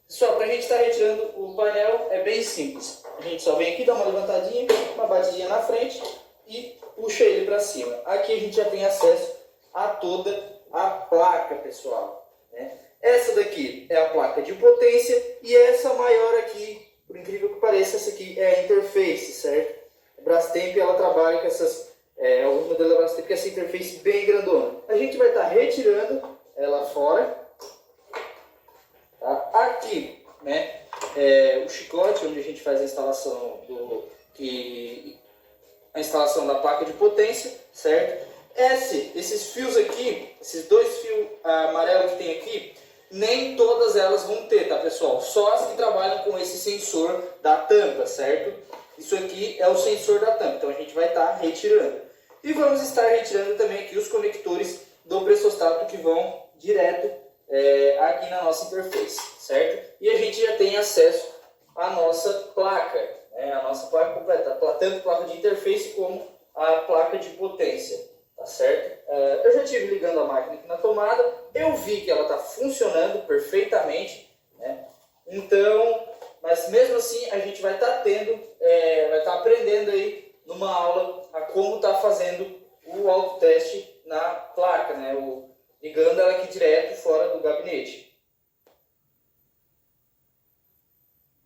Speaker 1: Só para a gente estar retirando o painel é bem simples. A gente só vem aqui, dá uma levantadinha, uma batidinha na frente e puxa ele para cima. Aqui a gente já tem acesso a toda a placa, pessoal, né? Essa daqui é a placa de potência e essa maior aqui, por incrível que pareça, essa aqui é a interface, certo? A Brastemp, ela trabalha com essas, alguns modelos da Brastemp com essa interface bem grandona. A gente vai estar retirando ela fora. Tá? Aqui, né, o chicote onde a gente faz a instalação a instalação da placa de potência, certo? Esses fios aqui, esses dois fios amarelos que tem aqui, nem todas elas vão ter, tá, pessoal? Só as que trabalham com esse sensor da tampa, certo? Isso aqui é o sensor da tampa, então a gente vai estar retirando. E vamos estar retirando também aqui os conectores do pressostato que vão direto aqui na nossa interface, certo? E a gente já tem acesso à nossa placa, né? A nossa placa completa, tanto placa de interface como a placa de potência, tá certo? Eu já estive ligando a máquina aqui na tomada, eu vi que ela está funcionando perfeitamente, né? Então, mas mesmo assim a gente vai estar vai estar aprendendo aí numa aula a como estar fazendo o autoteste na placa, né? Ligando ela aqui direto fora do gabinete.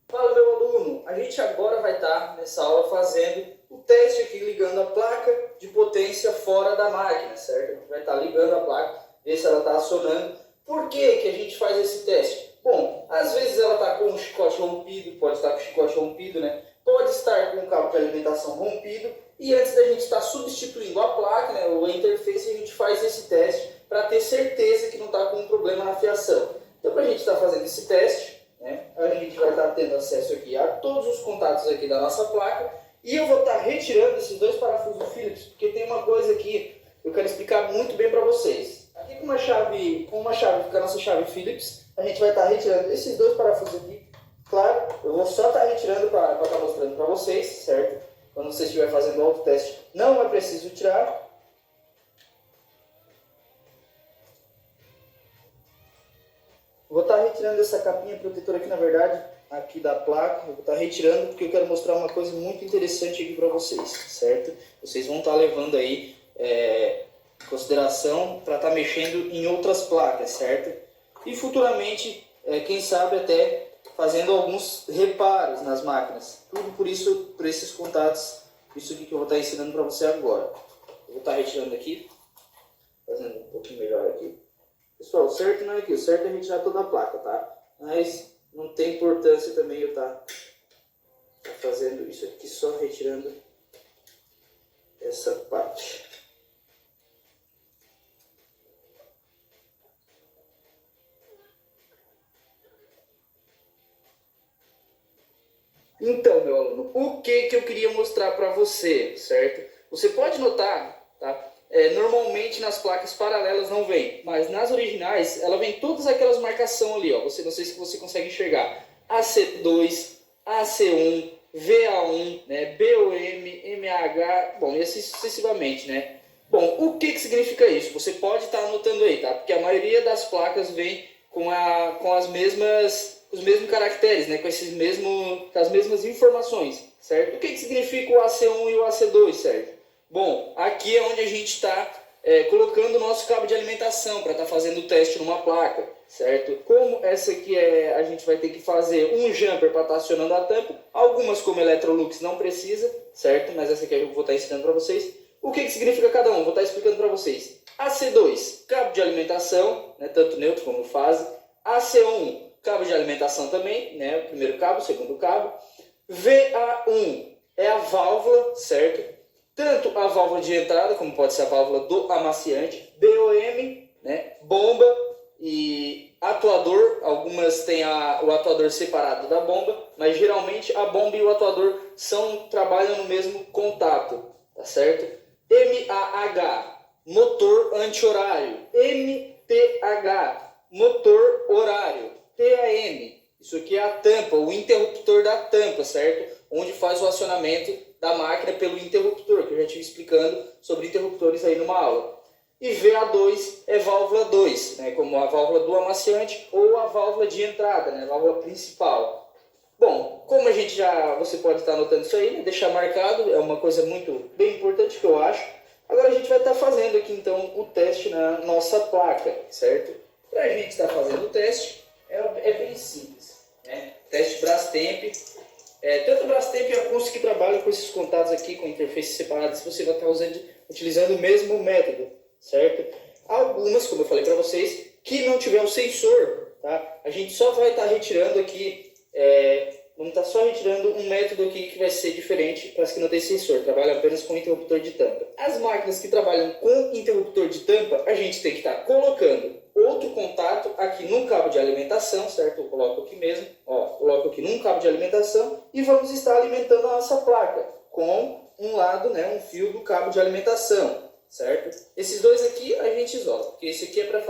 Speaker 1: Fala, meu aluno, a gente agora vai estar nessa aula fazendo o teste aqui ligando a placa de potência fora da máquina, certo? A gente vai estar ligando a placa, ver se ela está acionando. Por que que a gente faz esse teste? Bom, às vezes ela está com o chicote rompido, pode estar com o chicote rompido, né? Pode estar com o cabo de alimentação rompido, e antes da gente estar substituindo a placa, né, ou a interface, a gente faz esse teste para ter certeza que não está com um problema na fiação. Então, para a gente estar fazendo esse teste, né, a gente vai estar tendo acesso aqui a todos os contatos aqui da nossa placa, e eu vou estar retirando esses dois parafusos Phillips, porque tem uma coisa aqui que eu quero explicar muito bem para vocês. Aqui com a nossa chave Phillips, a gente vai estar retirando esses dois parafusos aqui. Claro, eu vou só estar retirando para estar mostrando para vocês, certo? Quando você estiver fazendo o autoteste, não é preciso tirar. Vou estar retirando essa capinha protetora aqui, na verdade, aqui da placa. Eu vou estar retirando porque eu quero mostrar uma coisa muito interessante aqui para vocês, certo? Vocês vão estar levando aí em consideração para estar mexendo em outras placas, certo? E futuramente, quem sabe até fazendo alguns reparos nas máquinas. Tudo por esses contatos, isso aqui que eu vou estar ensinando para você agora. Eu vou estar retirando aqui, fazendo um pouquinho melhor aqui. Pessoal, o certo não é aqui, o certo é retirar toda a placa, tá? Mas não tem importância também eu estar fazendo isso aqui, só retirando essa parte. Então, meu aluno, o que eu queria mostrar para você, certo? Você pode notar, tá? Normalmente nas placas paralelas não vem, mas nas originais ela vem todas aquelas marcações ali, ó. Não sei se você consegue enxergar. AC2, AC1, VA1, né? BOM, MAH, bom, e assim sucessivamente, né? Bom, o que significa isso? Você pode estar anotando aí, tá? Porque a maioria das placas vem com os mesmos caracteres, né? Com as mesmas informações, certo? O que significa o AC1 e o AC2, certo? Bom, aqui é onde a gente está colocando o nosso cabo de alimentação para estar fazendo o teste numa placa, certo? Como essa aqui a gente vai ter que fazer um jumper para estar acionando a tampa, algumas como Electrolux não precisa, certo? Mas essa aqui eu vou estar ensinando para vocês. O que significa cada um? Vou estar explicando para vocês. AC2, cabo de alimentação, né, tanto neutro como fase. AC1, cabo de alimentação também, né, o primeiro cabo, o segundo cabo. VA1 é a válvula, certo? tanto a válvula de entrada, como pode ser a válvula do amaciante, BOM, né, bomba e atuador. Algumas têm o atuador separado da bomba, mas geralmente a bomba e o atuador trabalham no mesmo contato, tá certo? MAH, motor anti-horário. MTH, motor horário. TAM, isso aqui é a tampa, o interruptor da tampa, certo? Onde faz o acionamento da máquina pelo interruptor, que eu já estive explicando sobre interruptores aí numa aula. E VA2 é válvula 2, né, como a válvula do amaciante ou a válvula de entrada, né, a válvula principal. Bom, como você pode estar anotando isso aí, né, deixar marcado, é uma coisa bem importante que eu acho. Agora a gente vai estar fazendo aqui então o teste na nossa placa, certo? Para a gente estar fazendo o teste, é bem simples, né? Teste Brastemp. Tanto o Brastemp e a Consul que trabalham com esses contatos aqui, com interfaces separadas, você vai estar utilizando o mesmo método, certo? Algumas, como eu falei para vocês, que não tiver o sensor, tá? A gente só vai estar retirando aqui, vamos estar só retirando um método aqui que vai ser diferente para as que não tem sensor, trabalham apenas com interruptor de tampa. As máquinas que trabalham com interruptor de tampa, a gente tem que estar colocando outro contato aqui no cabo de alimentação, certo? Eu coloco aqui mesmo, ó, coloco aqui num cabo de alimentação e vamos estar alimentando a nossa placa com um lado, né, um fio do cabo de alimentação, certo? Esses dois aqui a gente isola, porque esse aqui é para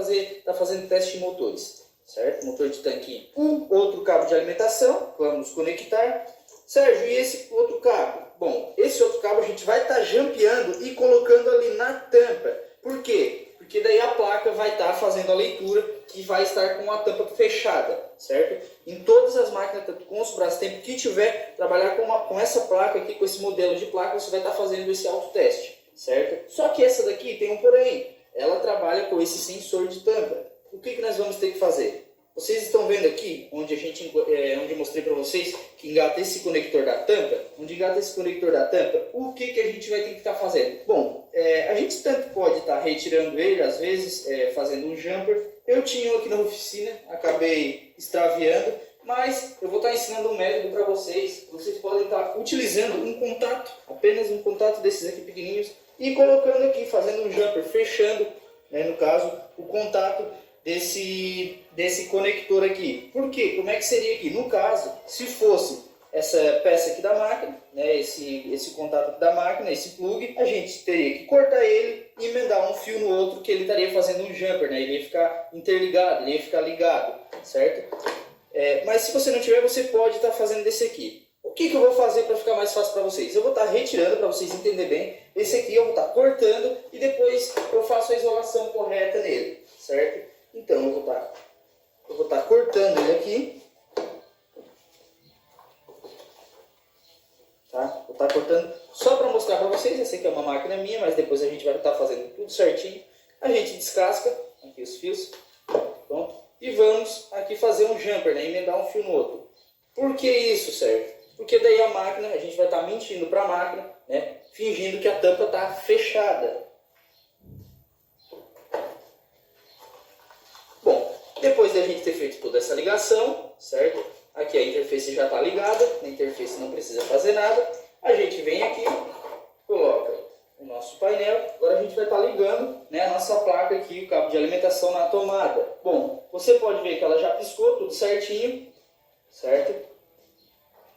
Speaker 1: tá fazendo teste de motores, certo? Motor de tanquinho. Outro cabo de alimentação, vamos conectar. Sérgio, e esse outro cabo? Bom, esse outro cabo a gente vai estar jampeando e colocando ali na tampa. Por quê? Porque daí a placa vai estar fazendo a leitura que vai estar com a tampa fechada, certo? Em todas as máquinas, tanto com os Brastemp que tiver, trabalhar com essa placa aqui, com esse modelo de placa, você vai estar fazendo esse autoteste, certo? Só que essa daqui tem um porém, ela trabalha com esse sensor de tampa. O que nós vamos ter que fazer? Vocês estão vendo aqui, onde eu mostrei para vocês que engata esse conector da tampa? Onde engata esse conector da tampa, o que a gente vai ter que estar fazendo? Bom, a gente tanto pode estar retirando ele, às vezes, fazendo um jumper. Eu tinha um aqui na oficina, acabei extraviando, mas eu vou estar ensinando um método para vocês. Vocês podem estar utilizando um contato, apenas um contato desses aqui pequenininhos, e colocando aqui, fazendo um jumper, fechando, né, no caso, o contato desse conector aqui. Por quê? Como é que seria aqui? No caso, se fosse essa peça aqui da máquina, né, esse contato aqui da máquina, esse plug, a gente teria que cortar ele e emendar um fio no outro, que ele estaria fazendo um jumper, né? Ele ia ficar interligado, ele ia ficar ligado, certo? Mas se você não tiver, você pode estar fazendo desse aqui. O que eu vou fazer para ficar mais fácil para vocês? Eu vou estar retirando para vocês entenderem bem. Esse aqui eu vou estar cortando e depois eu faço a isolação correta nele, certo? Então eu vou estar cortando ele aqui, tá? Vou estar cortando só para mostrar para vocês. Essa aqui é uma máquina minha, mas depois a gente vai estar fazendo tudo certinho. A gente descasca aqui os fios, pronto, e vamos aqui fazer um jumper, né? Emendar um fio no outro. Por que isso, Sérgio? Porque daí a gente vai estar mentindo para a máquina, né? Fingindo que a tampa está fechada. Depois da gente ter feito toda essa ligação, certo? Aqui a interface já está ligada, na interface não precisa fazer nada. A gente vem aqui, coloca o nosso painel. Agora a gente vai estar ligando, né, a nossa placa aqui, o cabo de alimentação na tomada. Bom, você pode ver que ela já piscou tudo certinho, certo?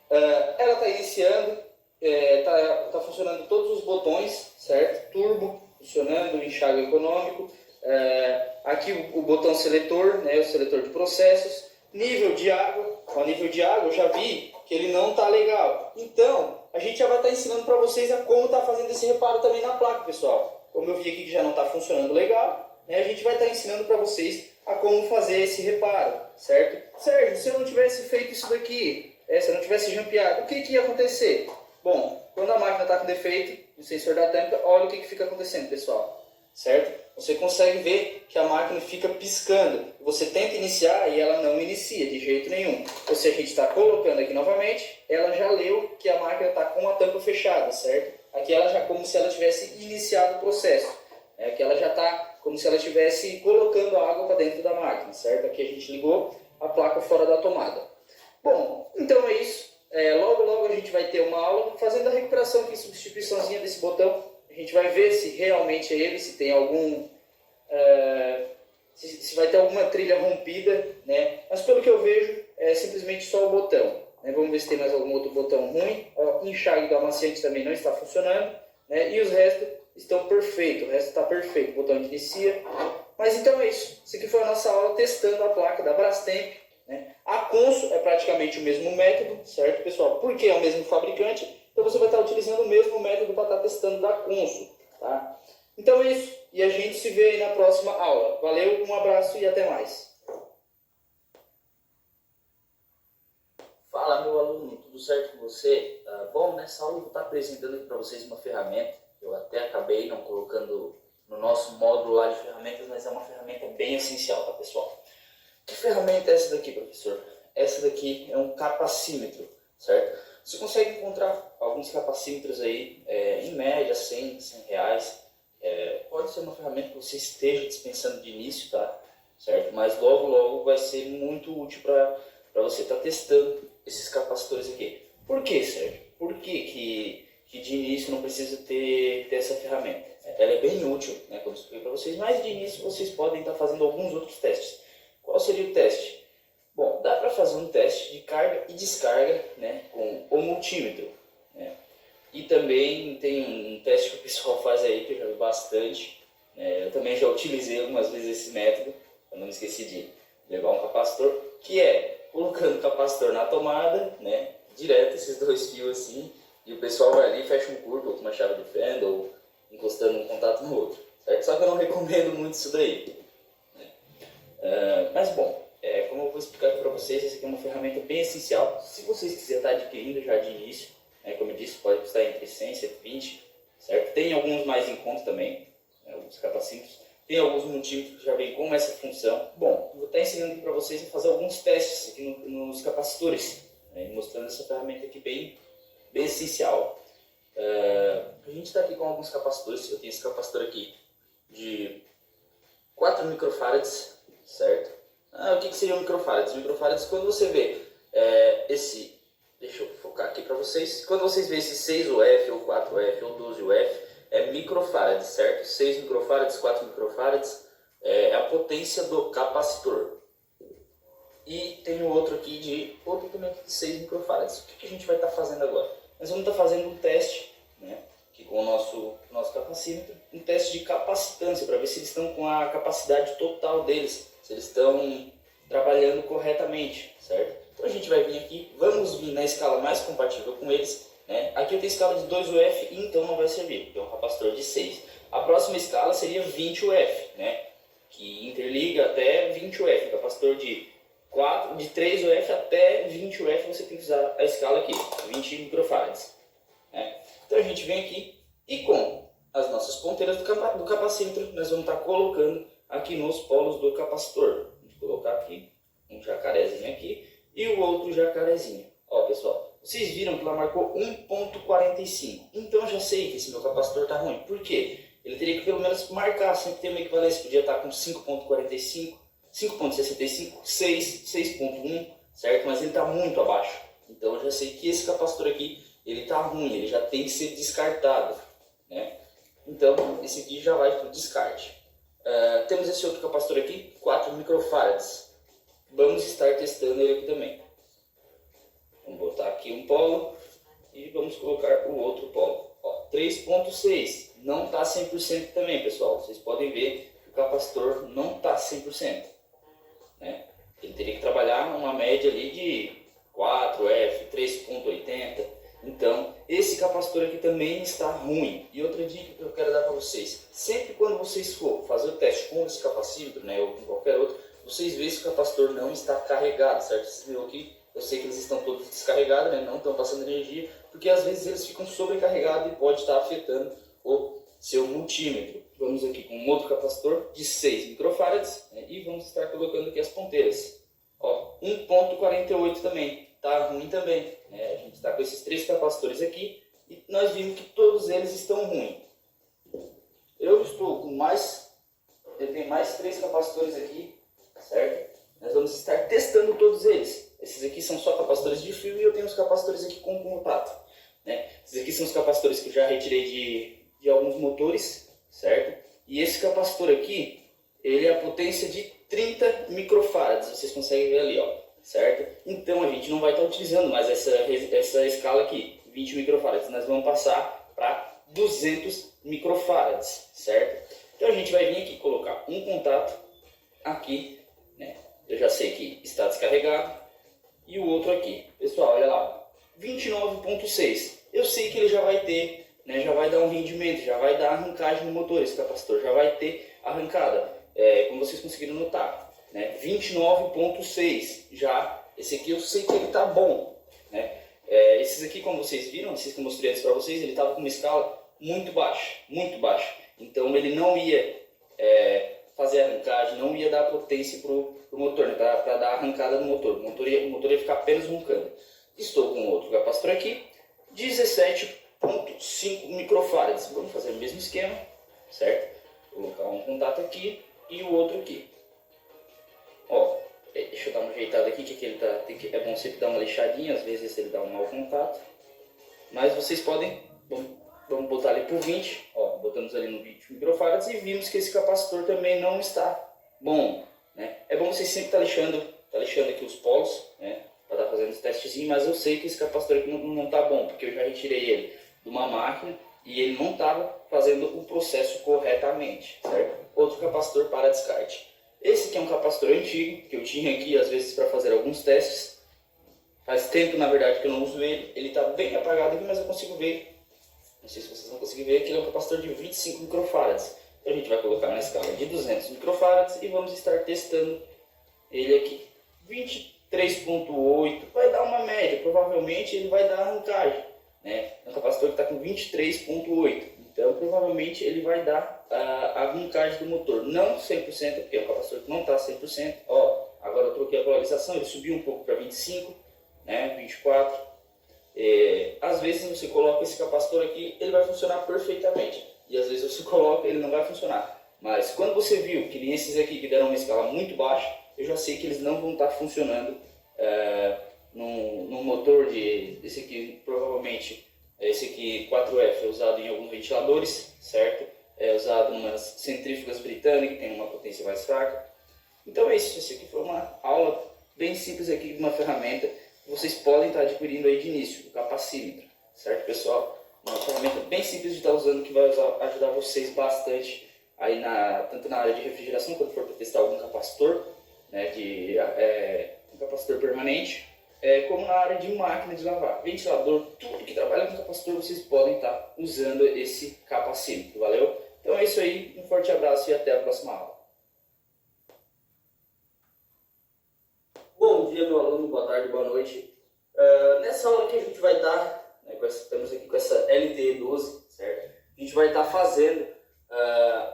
Speaker 1: Ela está iniciando, está funcionando todos os botões, certo? Turbo funcionando, enxágue econômico. Aqui o botão seletor, né, o seletor de processos. Nível de água, o nível de água eu já vi que ele não está legal. Então, a gente já vai estar ensinando para vocês a como está fazendo esse reparo também na placa, pessoal. Como eu vi aqui que já não está funcionando legal, né, a gente vai estar ensinando para vocês a como fazer esse reparo, certo? Sérgio, se eu não tivesse feito isso daqui, se eu não tivesse jampeado, o que ia acontecer? Bom, quando a máquina está com defeito, o sensor da tampa, olha o que fica acontecendo, pessoal. Certo? Você consegue ver que a máquina fica piscando. Você tenta iniciar e ela não inicia de jeito nenhum. Ou se a gente está colocando aqui novamente, ela já leu que a máquina está com a tampa fechada, certo? Aqui ela já como se ela tivesse iniciado o processo. Aqui ela já está como se ela estivesse colocando a água para dentro da máquina, certo? Aqui a gente ligou a placa fora da tomada. Bom, então é isso. logo logo a gente vai ter uma aula fazendo a recuperação aqui, substituiçãozinha desse botão. A gente vai ver se realmente é ele, se tem algum... se vai ter alguma trilha rompida, né? Mas pelo que eu vejo, é simplesmente só o botão. Né? Vamos ver se tem mais algum outro botão ruim. Ó, enxágue do amaciante também não está funcionando, né? E os restos estão perfeitos, o resto está perfeito. O botão de inicia. Mas então é isso. Isso aqui foi a nossa aula testando a placa da Brastemp, né? A Consul é praticamente o mesmo método, certo, pessoal? Porque é o mesmo fabricante, então você vai estar utilizando o mesmo método para estar testando da Consul, tá? Então é isso. E a gente se vê aí na próxima aula. Valeu, um abraço e até mais. Fala, meu aluno, tudo certo com você? Bom, nessa aula eu vou estar apresentando para vocês uma ferramenta que eu até acabei não colocando no nosso módulo lá de ferramentas, mas é uma ferramenta bem essencial, tá, pessoal? Que ferramenta é essa daqui, professor? Essa daqui é um capacímetro, certo? Você consegue encontrar alguns capacímetros aí, em média, 100 reais. Pode ser uma ferramenta que você esteja dispensando de início, tá? Certo? Mas logo, logo vai ser muito útil para você estar testando esses capacitores aqui. Por que, Sérgio? Por que de início não precisa ter essa ferramenta? Ela é bem útil, né, como eu expliquei para vocês, mas de início vocês podem estar fazendo alguns outros testes. Qual seria o teste? Bom, dá para fazer um teste de carga e descarga, né, com o multímetro, né? E também tem um teste que o pessoal faz aí, que eu já vi bastante, né? Eu também já utilizei algumas vezes esse método, eu não me esqueci de levar um capacitor, que é colocando o capacitor na tomada, né, direto esses dois fios assim, e o pessoal vai ali e fecha um curto, ou com uma chave de fenda, ou encostando um contato no outro, certo? Só que eu não recomendo muito isso daí, né? Mas bom, como eu vou explicar aqui para vocês, essa aqui é uma ferramenta bem essencial. Se vocês quiserem estar adquirindo já de início, né, como eu disse, pode custar entre 100 e 120, certo? Tem alguns mais em conta também, né, alguns capacímetros. Tem alguns multímetros que já vêm com essa função. Bom, eu vou estar ensinando aqui para vocês a fazer alguns testes aqui nos capacitores, né, mostrando essa ferramenta aqui bem essencial. A gente está aqui com alguns capacitores. Eu tenho esse capacitor aqui de 4 microfarads, certo? O que seria um microfarads? Microfarads, quando você vê deixa eu focar aqui para vocês. Quando vocês vê esse 6 UF, ou 4 UF, ou 12 UF, é microfarads, certo? 6 microfarads, 4 microfarads, é a potência do capacitor. E tem um outro aqui de 6 microfarads. O que a gente vai estar fazendo agora? Nós vamos estar fazendo um teste, né, aqui com o nosso capacímetro, um teste de capacitância, para ver se eles estão com a capacidade total deles, se eles estão trabalhando corretamente, certo? Então a gente vai vir aqui, vamos vir na escala mais compatível com eles, né? Aqui eu tenho escala de 2 UF, então não vai servir, porque é um capacitor de 6. A próxima escala seria 20 UF, né, que interliga até 20 UF, capacitor de 3 UF até 20 UF, você tem que usar a escala aqui, 20 microfarads, né? Então a gente vem aqui e com as nossas ponteiras do capacímetro, nós vamos estar colocando aqui nos polos do capacitor. Vamos colocar aqui um jacarezinho aqui e o outro jacarezinho. Ó, pessoal, vocês viram que ela marcou 1.45. Então eu já sei que esse meu capacitor está ruim. Por quê? Ele teria que pelo menos marcar, sempre ter uma equivalência. Podia estar com 5.45, 5.65, 6, 6.1, certo? Mas ele está muito abaixo. Então eu já sei que esse capacitor aqui, ele está ruim, ele já tem que ser descartado, né? Então esse aqui já vai para o descarte. Temos esse outro capacitor aqui, 4 microfarads. Vamos estar testando ele aqui também. Vamos botar aqui um polo e vamos colocar o outro polo. 3.6, não está 100% também, pessoal. Vocês podem ver que o capacitor não está 100%. Né? Ele teria que trabalhar uma média ali de 4F, 3.80. Então, esse capacitor aqui também está ruim. E outra dica que eu quero dar para vocês: sempre quando vocês for fazer o teste com esse capacímetro, né, ou com qualquer outro, vocês veem se o capacitor não está carregado, certo? Vocês viram aqui, eu sei que eles estão todos descarregados, né, não estão passando energia, porque às vezes eles ficam sobrecarregados e pode estar afetando o seu multímetro. Vamos aqui com um outro capacitor de 6 microfarads, né, e vamos estar colocando aqui as ponteiras. 1.48 também, está ruim também, né? A gente está com esses 3 capacitores aqui e nós vimos que todos eles estão ruins. Eu tenho mais 3 capacitores aqui, certo? Nós vamos estar testando todos eles. Esses aqui são só capacitores de fio e eu tenho os capacitores aqui com contato, né? Esses aqui são os capacitores que eu já retirei de alguns motores, certo? E esse capacitor aqui, ele é a potência de 30 microfarads, vocês conseguem ver ali, ó, certo? Então a gente não vai estar utilizando mais essa escala aqui, 20 microfarads, nós vamos passar para 200 microfarads, certo? Então a gente vai vir aqui colocar um contato aqui, né? Eu já sei que está descarregado, e o outro aqui. Pessoal, olha lá, 29.6. Eu sei que ele já vai ter, né, já vai dar um rendimento, já vai dar arrancagem no motor, esse capacitor já vai ter arrancada, como vocês conseguiram notar, né, 29.6. Já esse aqui eu sei que ele está bom, né? Esses aqui, como vocês viram, esses que eu mostrei antes para vocês, ele estava com uma escala muito baixa, então ele não ia fazer arrancagem, não ia dar potência para o motor, né, para dar arrancada no motor. O motor ia ficar apenas roncando. Estou com outro capacitor aqui, 17.5 microfarads. Vamos fazer o mesmo esquema, certo? Vou colocar um contato aqui e o outro aqui. Ó, deixa eu dar uma ajeitada aqui, que ele tá, é bom sempre dar uma lixadinha, às vezes ele dá um mau contato. Mas vocês podem, vamos botar ali por 20, ó, botamos ali no 20 microfarads e vimos que esse capacitor também não está bom, né? É bom vocês sempre estar lixando aqui os polos, né, para estar fazendo esse testezinho, mas eu sei que esse capacitor aqui não está bom, porque eu já retirei ele de uma máquina e ele não estava fazendo o processo corretamente, certo? Outro capacitor para descarte. Esse aqui é um capacitor antigo, que eu tinha aqui às vezes para fazer alguns testes. Faz tempo, na verdade, que eu não uso ele. Ele está bem apagado aqui, mas eu consigo ver. Não sei se vocês vão conseguir ver, que ele é um capacitor de 25 microfarads. Então a gente vai colocar na escala de 200 microfarads e vamos estar testando ele aqui. 23.8, vai dar uma média, provavelmente ele vai dar arrancagem, né? É um capacitor que está com 23.8, então provavelmente ele vai dar a arrancagem do motor. Não 100%, porque é um capacitor que não está 100%. Ó, agora eu troquei a polarização, ele subiu um pouco para 25, né? 24. Às vezes você coloca esse capacitor aqui, ele vai funcionar perfeitamente, e às vezes você coloca, ele não vai funcionar. Mas quando você viu que nem esses aqui que deram uma escala muito baixa, eu já sei que eles não vão estar funcionando num motor desse aqui. Provavelmente esse aqui 4F é usado em alguns ventiladores, certo? É usado em umas centrífugas britânicas que tem uma potência mais fraca. Então é isso, essa aqui foi uma aula bem simples aqui de uma ferramenta que vocês podem estar adquirindo aí de início, o capacímetro, certo, pessoal? Uma ferramenta bem simples de estar usando, que vai ajudar vocês bastante aí tanto na área de refrigeração, quando for para testar algum capacitor, né, um capacitor permanente, como na área de máquina de lavar, ventilador, tudo que trabalha com capacitor, vocês podem estar usando esse capacímetro, valeu? Então é isso aí, um forte abraço e até a próxima aula. Bom dia, meu aluno, boa tarde, boa noite. Nessa aula que a gente vai estar, né, estamos aqui com essa LTE12, certo? A gente vai estar fazendo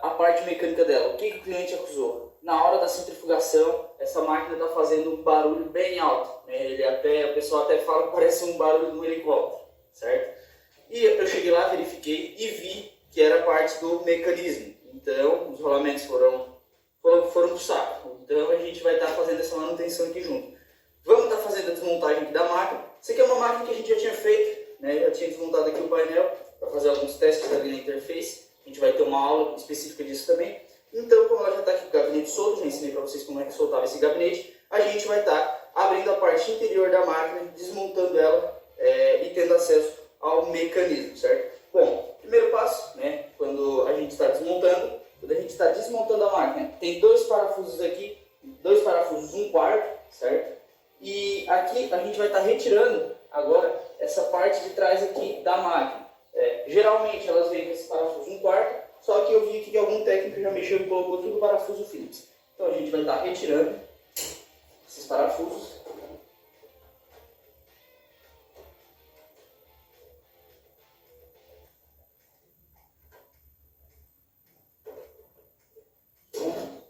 Speaker 1: a parte mecânica dela. O que o cliente acusou? Na hora da centrifugação, essa máquina está fazendo um barulho bem alto, né? O pessoal até fala que parece um barulho de um helicóptero, certo? E eu cheguei lá, verifiquei e vi que era parte do mecanismo. Então, os rolamentos foram pro saco. Então, a gente vai estar fazendo essa manutenção aqui junto. Vamos estar fazendo a desmontagem aqui da máquina. Isso aqui é uma máquina que a gente já tinha feito, né? Eu já tinha desmontado aqui o painel para fazer alguns testes ali na interface. A gente vai ter uma aula específica disso também. Então, como ela já está aqui com o gabinete solto, já ensinei para vocês como é que soltava esse gabinete, a gente vai estar abrindo a parte interior da máquina, desmontando ela e tendo acesso ao mecanismo, certo? Bom, primeiro passo, né, quando a gente está desmontando a máquina, tem dois parafusos aqui, 1/4, certo? E aqui a gente vai estar retirando agora essa parte de trás aqui da máquina. Geralmente elas vêm com esse parafuso 1/4, só que eu vi que algum técnico já mexeu e colocou tudo parafuso Phillips. Então a gente vai estar retirando esses parafusos.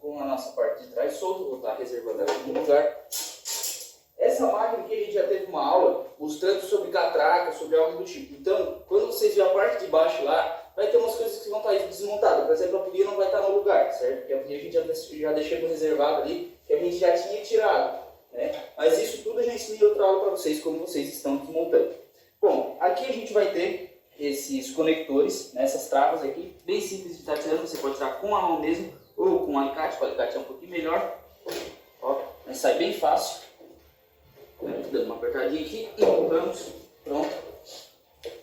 Speaker 1: Com a nossa parte de trás solta, vou estar reservando ela em um lugar. Essa máquina aqui a gente já teve uma aula mostrando sobre catraca, sobre algo do tipo. Então, quando vocês verem a parte de baixo lá, vai ter umas coisas que vão estar desmontadas. Por exemplo, a polia não vai estar no lugar, certo? Porque a polia a gente já deixamos reservado ali, que a gente já tinha tirado. né? Mas isso tudo eu já ensinei em outra aula para vocês, como vocês estão desmontando. Bom, aqui a gente vai ter esses conectores, né, essas travas aqui, bem simples de estar tirando. Você pode tirar com a mão mesmo ou com o alicate. O alicate é um pouquinho melhor. Ó, mas sai bem fácil. Dando uma apertadinha aqui, empurramos, pronto.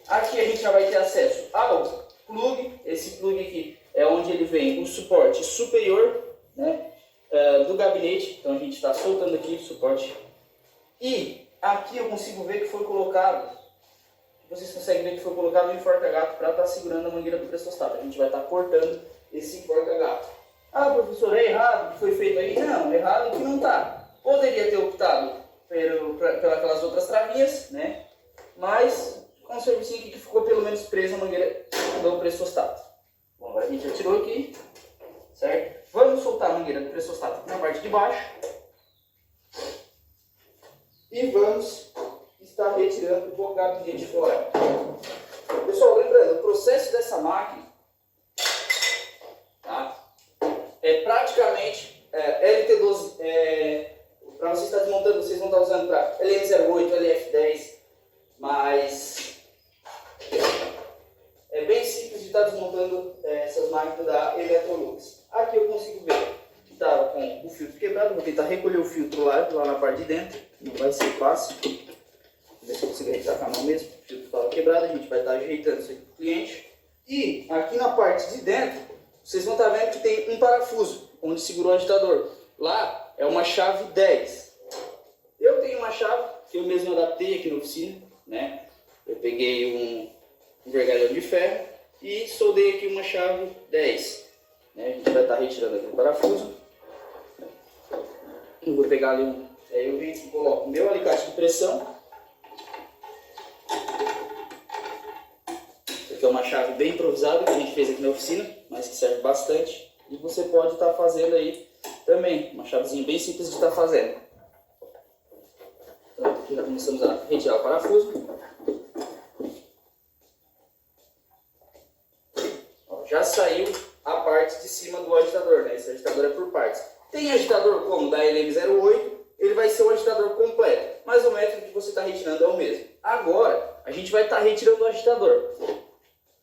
Speaker 1: Aqui a gente já vai ter acesso ao plug. Esse plug aqui é onde ele vem o suporte superior, né, do gabinete. Então a gente está soltando aqui o suporte. E aqui eu consigo ver que foi colocado, vocês conseguem ver que foi colocado um enforca-gato para estar segurando a mangueira do pressostato. A gente vai estar cortando esse enforca-gato. Ah, professor, é errado que foi feito aí? Não, errado que não está. Poderia ter optado pelas outras travinhas, né? Mas com um servicinho aqui que ficou pelo menos presa a mangueira do pressostato. Bom, agora a gente já tirou aqui, certo? Vamos soltar a mangueira do pressostato aqui na parte de baixo. E vamos estar retirando o gabinete fora. Pessoal, lembrando, o processo dessa máquina, tá, é praticamente LT12. Para você estar desmontando, vocês vão estar usando para LM08, LF10, mas é bem simples de estar desmontando essas máquinas da Electrolux. Aqui eu consigo ver que estava com o filtro quebrado. Vou tentar recolher o filtro lá na parte de dentro. Não vai ser fácil. Vou ver se eu consigo ajeitar com a mão mesmo. O filtro estava quebrado, a gente vai estar ajeitando isso aqui para o cliente. E aqui na parte de dentro, vocês vão estar vendo que tem um parafuso onde segurou o agitador. Lá é uma chave 10. Eu tenho uma chave que eu mesmo adaptei aqui na oficina, né? Eu peguei um vergalhão de ferro e soldei aqui uma chave 10. Né? A gente vai estar retirando aqui o parafuso. Eu vou pegar ali eu venho aqui e coloco o meu alicate de pressão. Essa aqui é uma chave bem improvisada que a gente fez aqui na oficina, mas que serve bastante. E você pode estar fazendo aí também, uma chavezinha bem simples de estar fazendo. Então, aqui já começamos a retirar o parafuso. Ó, já saiu a parte de cima do agitador, né? Esse agitador é por partes. Tem agitador como da LM08, ele vai ser um agitador completo, mas o método que você está retirando é o mesmo. Agora, a gente vai estar retirando o agitador,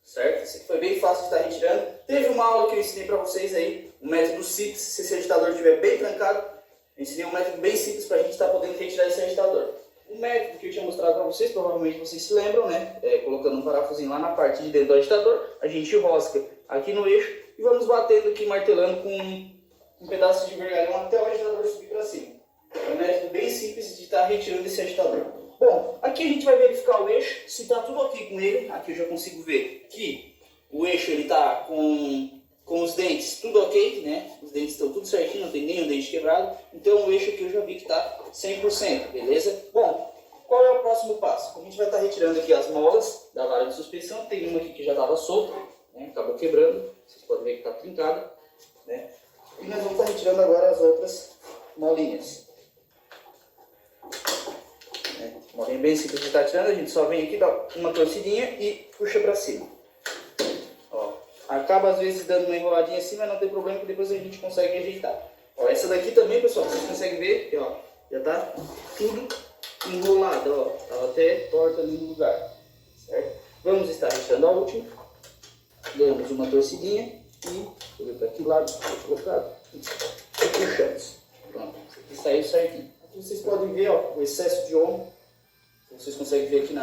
Speaker 1: certo? Esse aqui foi bem fácil de estar retirando. Teve uma aula que eu ensinei para vocês aí, o método simples, se esse agitador estiver bem trancado. Eu ensinei um método bem simples para a gente estar podendo retirar esse agitador. O método que eu tinha mostrado para vocês, provavelmente vocês se lembram, né? Colocando um parafusinho lá na parte de dentro do agitador, a gente rosca aqui no eixo e vamos batendo aqui, martelando com um pedaço de vergalhão até o agitador subir para cima. É um método bem simples de estar retirando esse agitador. Bom, aqui a gente vai verificar o eixo, se está tudo ok com ele. Aqui eu já consigo ver que o eixo está com os dentes tudo ok, né? Os dentes estão tudo certinho, não tem nenhum dente quebrado. Então o eixo aqui eu já vi que está 100%, beleza? Bom, qual é o próximo passo? A gente vai estar retirando aqui as molas da vara de suspensão. Tem uma aqui que já estava solta, né? Acabou quebrando, vocês podem ver que está trincada, né? E nós vamos estar retirando agora as outras molinhas. Molinha bem simples de estar tirando, a gente só vem aqui, dá uma torcidinha e puxa para cima. Ó, acaba às vezes dando uma enroladinha assim, mas não tem problema, que depois a gente consegue ajeitar. Ó, essa daqui também, pessoal, vocês conseguem ver que, ó, já tá tudo enrolado, ó, tava até torta ali no lugar, certo? Vamos estar retirando a última, damos uma torcidinha e, vou ver para que lado está colocado, e puxamos. Pronto, isso aqui saiu certinho. Aqui vocês podem ver, ó, o excesso de ômega. Vocês conseguem ver aqui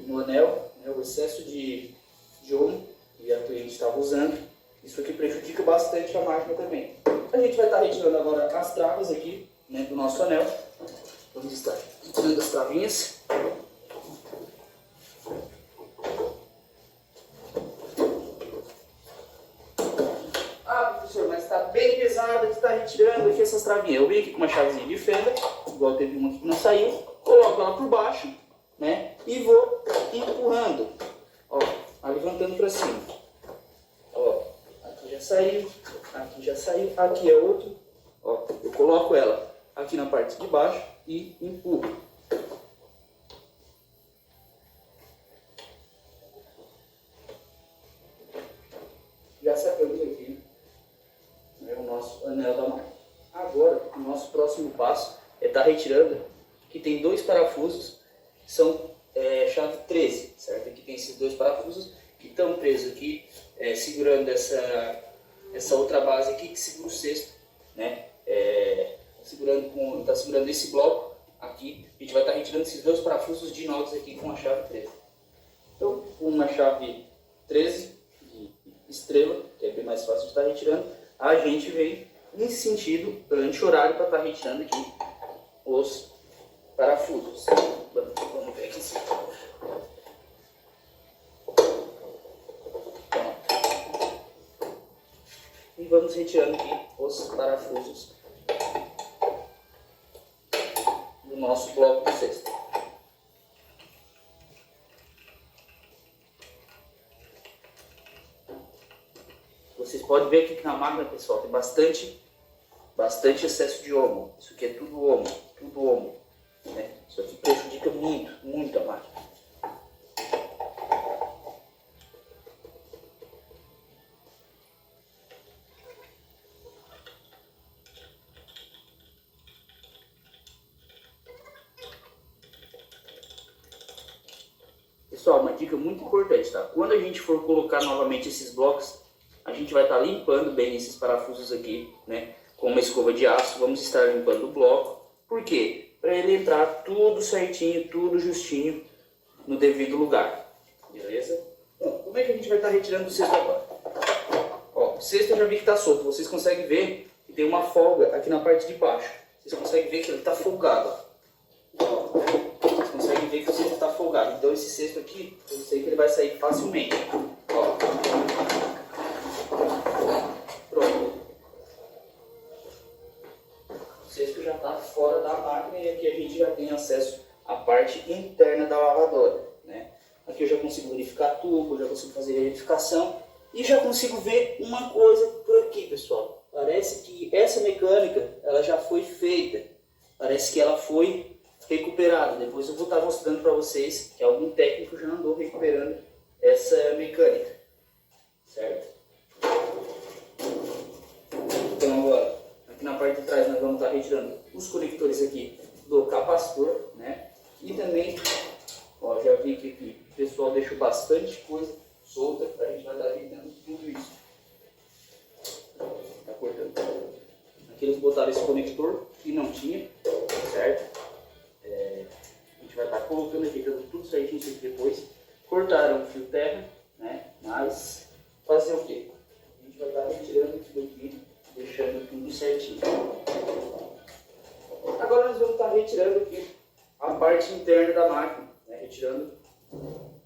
Speaker 1: no anel, né, o excesso de ômega que a cliente estava usando. Isso aqui prejudica bastante a máquina também. A gente vai estar retirando agora as travas aqui, né, do nosso anel. Vamos estar tirando as travinhas. Ah, professor, mas está bem pesado, está retirando aqui essas travinhas. Eu vim aqui com uma chavezinha de fenda, igual teve uma que não saiu. Coloco ela por baixo, né? E vou empurrando, ó, levantando para cima. Ó, aqui já saiu, aqui é outro. Ó, eu coloco ela aqui na parte de baixo e empurro. Já sacamos aqui, né, o nosso anel da máquina. Agora, o nosso próximo passo está retirando, que tem dois parafusos, são chave 13, certo? Aqui tem esses dois parafusos que estão presos aqui, segurando essa outra base aqui que segura o cesto, né? Está segurando esse bloco aqui. A gente vai estar retirando esses dois parafusos de inox aqui com a chave 13. Então, uma chave 13 de estrela, que é bem mais fácil de estar retirando, a gente vem em sentido anti-horário para estar retirando aqui os parafusos. Vamos ver aqui sim. E vamos retirando aqui os parafusos do nosso bloco de cesto. Vocês podem ver aqui que na máquina, pessoal, tem bastante excesso de omo. Isso aqui é tudo omo, né? Isso aqui prejudica muito a máquina. Pessoal, uma dica muito importante, tá? Quando a gente for colocar novamente esses blocos, a gente vai estar limpando bem esses parafusos aqui, né? Com uma escova de aço, vamos estar limpando o bloco. Por quê? Para ele entrar tudo certinho, tudo justinho, no devido lugar. Beleza? Bom, como é que a gente vai estar retirando o cesto agora? Ó, o cesto eu já vi que está solto. Vocês conseguem ver que tem uma folga aqui na parte de baixo. Vocês conseguem ver que ele está folgado, ó. Vocês conseguem ver que o cesto está folgado. Então esse cesto aqui, eu sei que ele vai sair facilmente. Ó. Pronto. O cesto já está fora da máquina e aqui a gente já tem acesso à parte interna da lavadora, né? Aqui eu já consigo verificar tubo, já consigo fazer verificação e já consigo ver uma coisa por aqui, pessoal. Parece que essa mecânica ela já foi feita, parece que ela foi recuperada. Depois eu vou estar mostrando para vocês que algum técnico já andou recuperando essa mecânica, certo? Então agora, aqui na parte de trás nós vamos estar retirando os conectores aqui do capacitor, né? E também, ó, já vi que aqui o pessoal deixou bastante coisa solta, a gente vai estar retirando tudo isso. Tá cortando. Aqui eles botaram esse conector que não tinha, certo? A gente vai estar colocando aqui, dando tudo certinho isso aqui depois. Cortaram o fio terra, né? Mas fazer o quê? A gente vai estar retirando tudo aqui, deixando tudo certinho. Agora nós vamos estar retirando aqui a parte interna da máquina, né? Retirando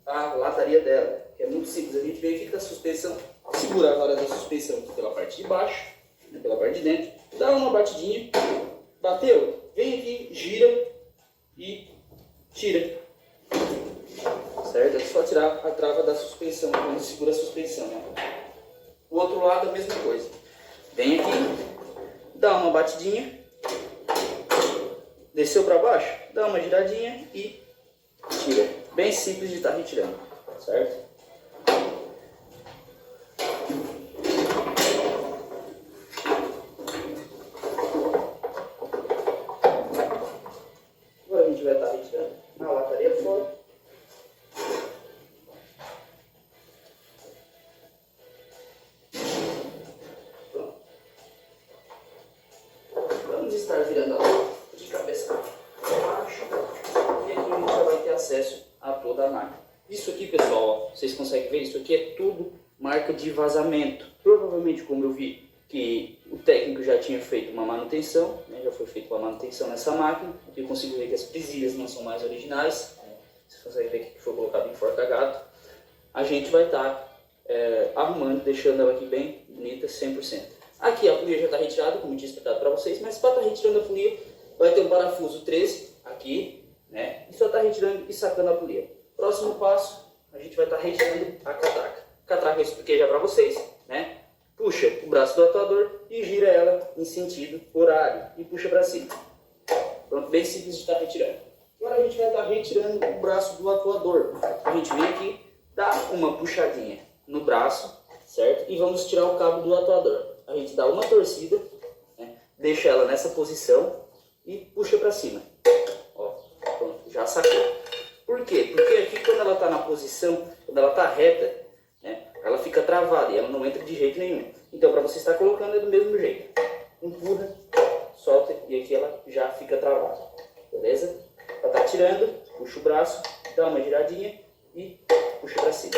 Speaker 1: a lataria dela, que é muito simples. A gente vem aqui com a suspensão, segura a vara da suspensão aqui pela parte de baixo, né? Pela parte de dentro, dá uma batidinha, bateu, vem aqui, gira e tira, certo? É só tirar a trava da suspensão quando segura a suspensão, né? O outro lado a mesma coisa, vem aqui, dá uma batidinha, desceu para baixo, dá uma giradinha e tira. Bem simples de estar retirando, certo? Agora a gente vai estar retirando a lataria fora. Pronto. Vamos estar virando a lata de cabeça para baixo. E aqui a gente já vai ter acesso a toda a máquina. Isso aqui, pessoal, ó, vocês conseguem ver? Isso aqui é tudo marca de vazamento. Provavelmente, como eu vi que o técnico já tinha feito uma manutenção, né, já foi feita uma manutenção nessa máquina. Aqui eu consigo ver que as presilhas não são mais originais. Né, vocês conseguem ver que foi colocado em forca-gato. A gente vai estar arrumando, deixando ela aqui bem bonita, 100%. Aqui a polia já está retirada, como eu tinha explicado para vocês, mas para estar retirando a polia, vai ter um parafuso 13 aqui, né? E só está retirando e sacando a polia. Próximo passo, a gente vai estar retirando a catraca. A catraca eu expliquei já para vocês, né? Puxa o braço do atuador e gira ela em sentido horário e puxa para cima. Pronto, bem simples de estar retirando. Agora a gente vai estar retirando o braço do atuador. A gente vem aqui, dá uma puxadinha no braço, certo? E vamos tirar o cabo do atuador. A gente dá uma torcida, né? Deixa ela nessa posição e puxa para cima. Ó, pronto, já sacou. Por quê? Porque aqui quando ela está na posição, quando ela está reta, né, ela fica travada e ela não entra de jeito nenhum. Então para você estar colocando é do mesmo jeito. Empurra, solta e aqui ela já fica travada. Beleza? Ela está tirando, puxa o braço, dá uma giradinha e puxa para cima.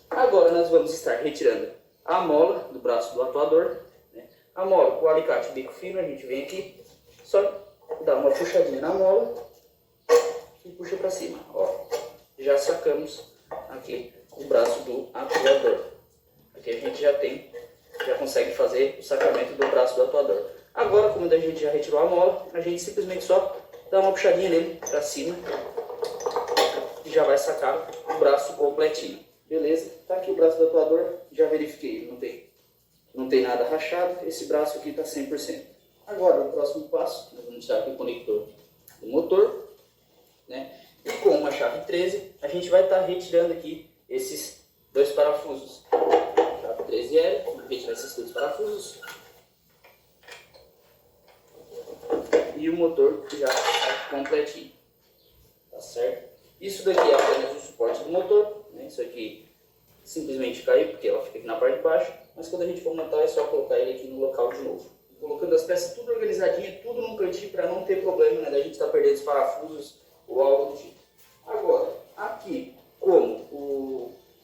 Speaker 1: Agora nós vamos estar retirando a mola do braço do atuador. Né? A mola com o alicate bico fino, a gente vem aqui, só dá uma puxadinha na mola e puxa para cima. Ó, já sacamos aqui o braço do atuador. Aqui a gente já consegue fazer o sacamento do braço do atuador. Agora, como a gente já retirou a mola, a gente simplesmente só dá uma puxadinha nele para cima e já vai sacar o braço completinho. Beleza? Tá aqui o braço do atuador, já verifiquei, não tem nada rachado, esse braço aqui está 100%. Agora, o próximo passo, nós vamos tirar aqui o conector do motor, né? E com uma chave 13, a gente vai estar retirando aqui esses dois parafusos. Chave 13L, vamos retirar esses dois parafusos. E o motor já está completinho. Tá certo? Isso daqui é apenas o suporte do motor, né? Isso aqui simplesmente caiu porque ela fica aqui na parte de baixo, mas quando a gente for montar é só colocar ele aqui no local de novo. Colocando as peças tudo organizadinho, tudo num cantinho para não ter problema, né, da gente estar perdendo os parafusos ou algo do tipo. Agora, aqui,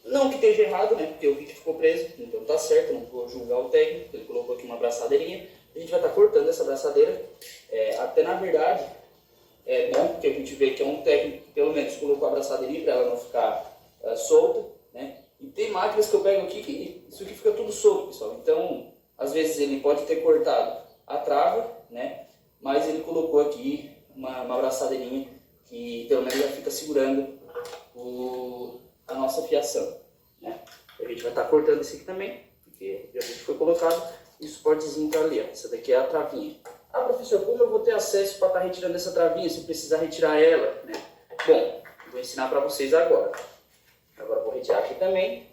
Speaker 1: não que esteja errado, né, porque eu vi que ficou preso, então tá certo, não vou julgar o técnico, ele colocou aqui uma abraçadeirinha, a gente vai estar cortando essa abraçadeira, até na verdade, é bom porque a gente vê que é um técnico que pelo menos colocou a abraçadeirinha para ela não ficar solta, né, e tem máquinas que eu pego aqui que isso aqui fica tudo solto, pessoal, então às vezes ele pode ter cortado a trava, né, mas ele colocou aqui uma abraçadeirinha que pelo menos já fica segurando a nossa fiação, né. A gente vai estar cortando esse aqui também, porque já foi colocado, e o suportezinho está ali, ó. Essa daqui é a travinha. Ah, professor, como eu vou ter acesso para estar retirando essa travinha se precisar retirar ela, né? Bom, vou ensinar para vocês agora. Agora vou retirar aqui também.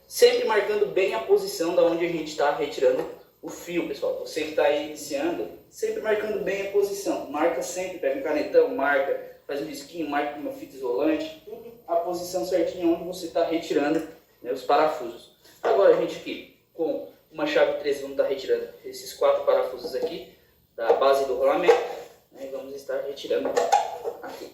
Speaker 1: Sempre marcando bem a posição da onde a gente está retirando o fio, pessoal. Você que está aí iniciando, sempre marcando bem a posição. Marca sempre, pega um canetão, marca, faz um risquinho, marca com uma fita isolante, tudo a posição certinha onde você está retirando, né, os parafusos. Agora, gente, aqui com uma chave 13 vamos estar retirando esses 4 parafusos aqui da base do rolamento, né, e vamos estar retirando aqui.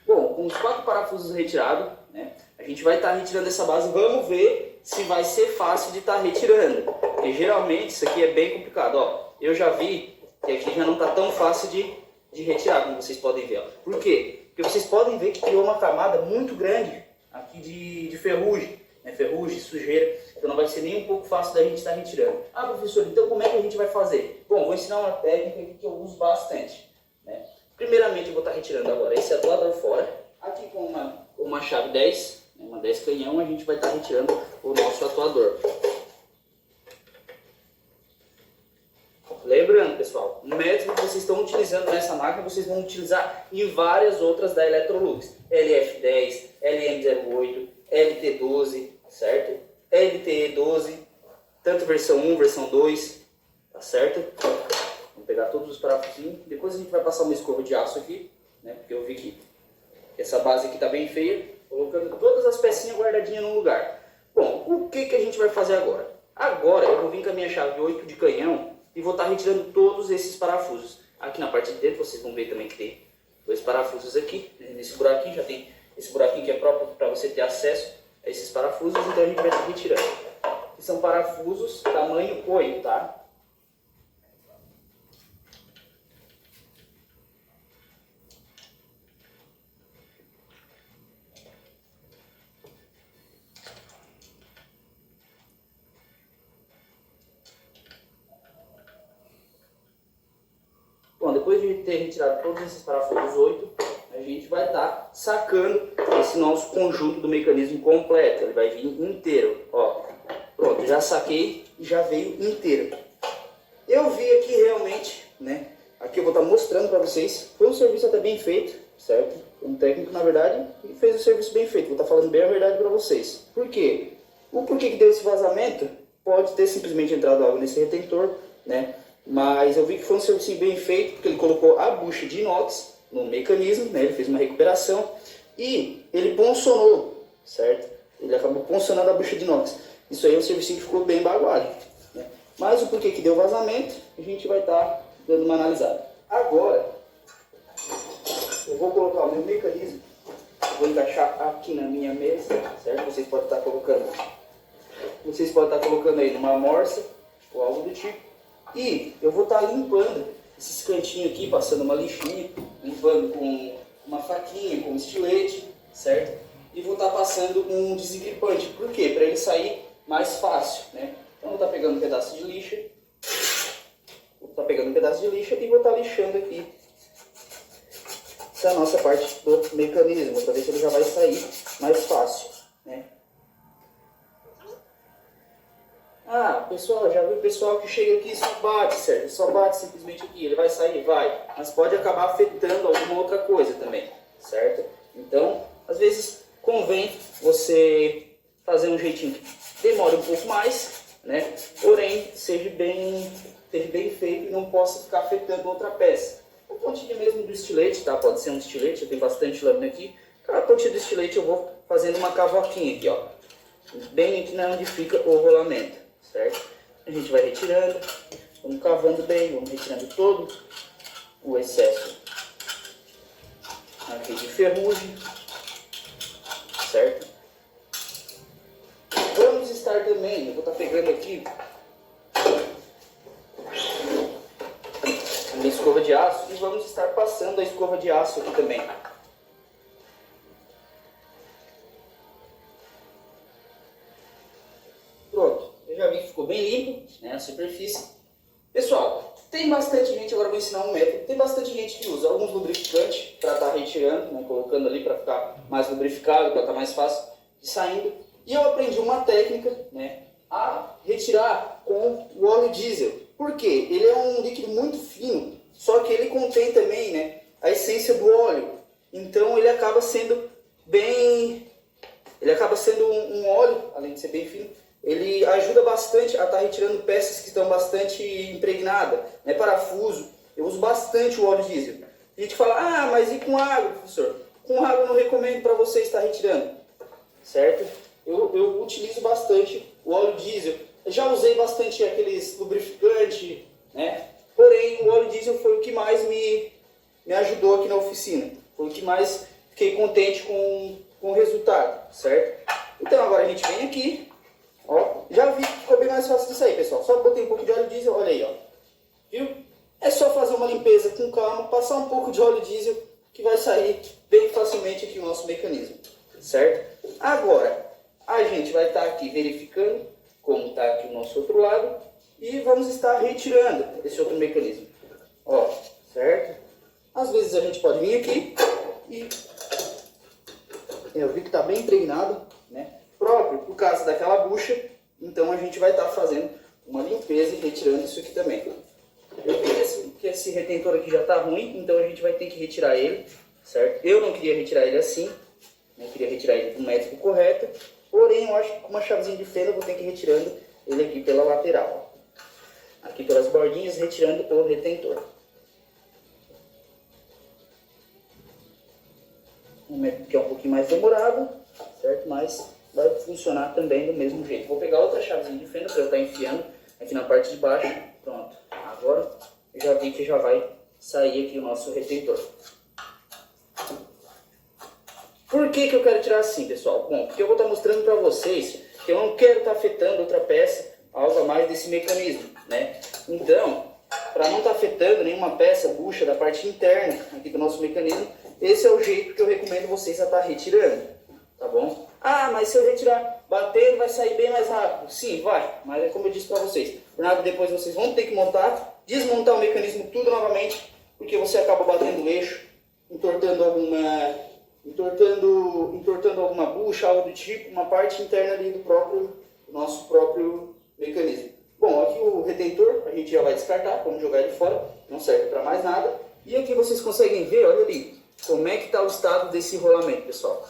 Speaker 1: Bom, com os 4 parafusos retirados, né, a gente vai estar retirando essa base. Vamos ver se vai ser fácil de estar retirando. Porque geralmente isso aqui é bem complicado. Ó, eu já vi que aqui já não está tão fácil de retirar, como vocês podem ver. Ó. Por quê? Porque vocês podem ver que criou uma camada muito grande aqui de ferrugem. Né, ferrugem, sujeira. Então não vai ser nem um pouco fácil da gente estar retirando. Ah, professor, então como é que a gente vai fazer? Bom, vou ensinar uma técnica que eu uso bastante. Né? Primeiramente eu vou estar retirando agora esse atuador fora. Aqui com uma chave 10, uma 10 canhão, a gente vai estar retirando o nosso atuador. Lembrando, pessoal, o método que vocês estão utilizando nessa máquina, vocês vão utilizar em várias outras da Electrolux. LF10, LM08, LT12, certo? LTE12, tanto versão 1, versão 2, tá certo? Vamos pegar todos os parafusinhos. Depois a gente vai passar uma escova de aço aqui, né? Porque eu vi que essa base aqui tá bem feia. Colocando todas as pecinhas guardadinhas no lugar. Bom, o que a gente vai fazer agora? Agora eu vou vir com a minha chave 8 de canhão e vou estar retirando todos esses parafusos. Aqui na parte de dentro vocês vão ver também que tem 2 parafusos aqui. Nesse buraquinho já tem esse buraquinho que é próprio para você ter acesso a esses parafusos. Então a gente vai estar retirando. Que são parafusos tamanho 8, tá? Bom, depois de ter retirado todos esses parafusos 8, a gente vai estar sacando esse nosso conjunto do mecanismo completo. Ele vai vir inteiro, ó. Pronto, já saquei e já veio inteiro. eu vi aqui realmente, né? Aqui eu vou estar mostrando para vocês. Foi um serviço até bem feito, certo? Um técnico, na verdade, fez o serviço bem feito. Vou estar falando bem a verdade para vocês. Por quê? O porquê que deu esse vazamento? Pode ter simplesmente entrado água nesse retentor, né? Mas eu vi que foi um serviço bem feito, porque ele colocou a bucha de inox no mecanismo, né? Ele fez uma recuperação e ele poncionou, certo? Ele acabou poncionando a bucha de inox. Isso aí é um serviço que ficou bem baguado, né? Mas o porquê que deu vazamento, a gente vai estar dando uma analisada. Agora, eu vou colocar o meu mecanismo, vou encaixar aqui na minha mesa, certo? Vocês podem estar colocando aí numa morsa ou algo do tipo. E eu vou estar limpando esses cantinhos aqui, passando uma lixinha, limpando com uma faquinha, com um estilete, certo? E vou estar passando um desengripante. Por quê? Para ele sair mais fácil, né? Então eu vou estar pegando um pedaço de lixa, e vou estar lixando aqui essa nossa parte do mecanismo, para ver se ele já vai sair mais fácil, né? Ah, pessoal, já viu o pessoal que chega aqui e só bate, certo? Só bate simplesmente aqui, ele vai sair, vai. Mas pode acabar afetando alguma outra coisa também, certo? Então, às vezes, convém você fazer um jeitinho que demore um pouco mais, né? Porém, seja bem feito e não possa ficar afetando outra peça. A pontinha mesmo do estilete, tá? Pode ser um estilete, eu tenho bastante lâmina aqui. A pontinha do estilete eu vou fazendo uma cavoquinha aqui, ó. Bem aqui onde fica o rolamento, certo? A gente vai retirando, vamos cavando bem, vamos retirando todo o excesso aqui de ferrugem, certo? Vamos estar também, eu vou estar pegando aqui a minha escova de aço e vamos estar passando a escova de aço aqui também. Pronto, eu já vi que ficou bem limpo, né, a superfície. Pessoal, tem bastante gente, agora eu vou ensinar um método, tem bastante gente que usa alguns lubrificantes para estar retirando, né, colocando ali para ficar mais lubrificado, para estar mais fácil de saindo. E eu aprendi uma técnica, né, a retirar com o óleo diesel. Por quê? Ele é um líquido muito fino, só que ele contém também, né, a essência do óleo. Então ele acaba sendo um óleo, além de ser bem fino, ele ajuda bastante a estar retirando peças que estão bastante impregnadas, né, parafuso. Eu uso bastante o óleo diesel. A gente fala, ah, mas e com água, professor? Com água eu não recomendo para você estar retirando, certo? Eu utilizo bastante o óleo diesel. Eu já usei bastante aqueles lubrificantes, né? Porém, o óleo diesel foi o que mais me ajudou aqui na oficina. Foi o que mais fiquei contente com o resultado, certo? Então agora a gente vem aqui, ó, já vi que ficou bem mais fácil de sair, pessoal. Só botei um pouco de óleo diesel, olha aí, ó. Viu? É só fazer uma limpeza com calma, passar um pouco de óleo diesel que vai sair bem facilmente aqui o nosso mecanismo, certo? Agora, a gente vai estar aqui verificando como está aqui o nosso outro lado e vamos estar retirando esse outro mecanismo, ó, certo? Às vezes a gente pode vir aqui e eu vi que está bem impregnado, né? Próprio por causa daquela bucha, então a gente vai estar fazendo uma limpeza e retirando isso aqui também. Eu vi que esse retentor aqui já está ruim, então a gente vai ter que retirar ele, certo? Eu não queria retirar ele assim, eu queria retirar ele do método correto, porém eu acho que com uma chavezinha de fenda eu vou ter que ir retirando ele aqui pela lateral, ó. Aqui pelas bordinhas, retirando o retentor. Um método que é um pouquinho mais demorado, certo? Mas vai funcionar também do mesmo jeito. Vou pegar outra chavezinha de fenda para eu estar enfiando aqui na parte de baixo. Pronto. Agora eu já vi que já vai sair aqui o nosso retentor. Por que eu quero tirar assim, pessoal? Bom, porque eu vou estar mostrando para vocês que eu não quero estar afetando outra peça, algo a mais desse mecanismo, né? Então, para não estar afetando nenhuma peça, bucha da parte interna aqui do nosso mecanismo, esse é o jeito que eu recomendo vocês a estar retirando, tá bom? Ah, mas se eu retirar batendo vai sair bem mais rápido. Sim, vai, mas é como eu disse para vocês, por nada depois vocês vão ter que montar, desmontar o mecanismo tudo novamente, porque você acaba batendo o eixo, entortando alguma bucha, algo do tipo, uma parte interna ali do nosso próprio mecanismo. Bom, aqui o retentor a gente já vai descartar, vamos jogar ele fora, não serve para mais nada. E aqui vocês conseguem ver, olha ali, como é que está o estado desse rolamento, pessoal.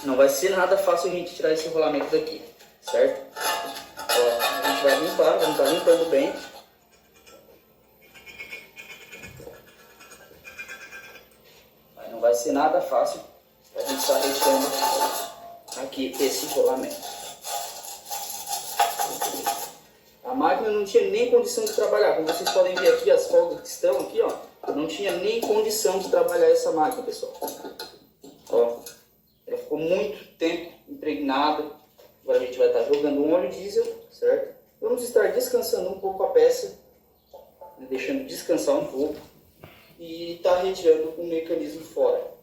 Speaker 1: Não vai ser nada fácil a gente tirar esse rolamento daqui, certo? Ó, a gente vai limpar, vamos estar limpando bem. Mas não vai ser nada fácil a gente estar retirando aqui esse rolamento. A máquina não tinha nem condição de trabalhar, como vocês podem ver aqui, as folgas que estão aqui, ó, não tinha nem condição de trabalhar essa máquina, pessoal. Ó, ela ficou muito tempo impregnada. Agora a gente vai estar jogando um óleo diesel, certo? Vamos estar descansando um pouco a peça, né, deixando descansar um pouco e tá retirando o mecanismo fora.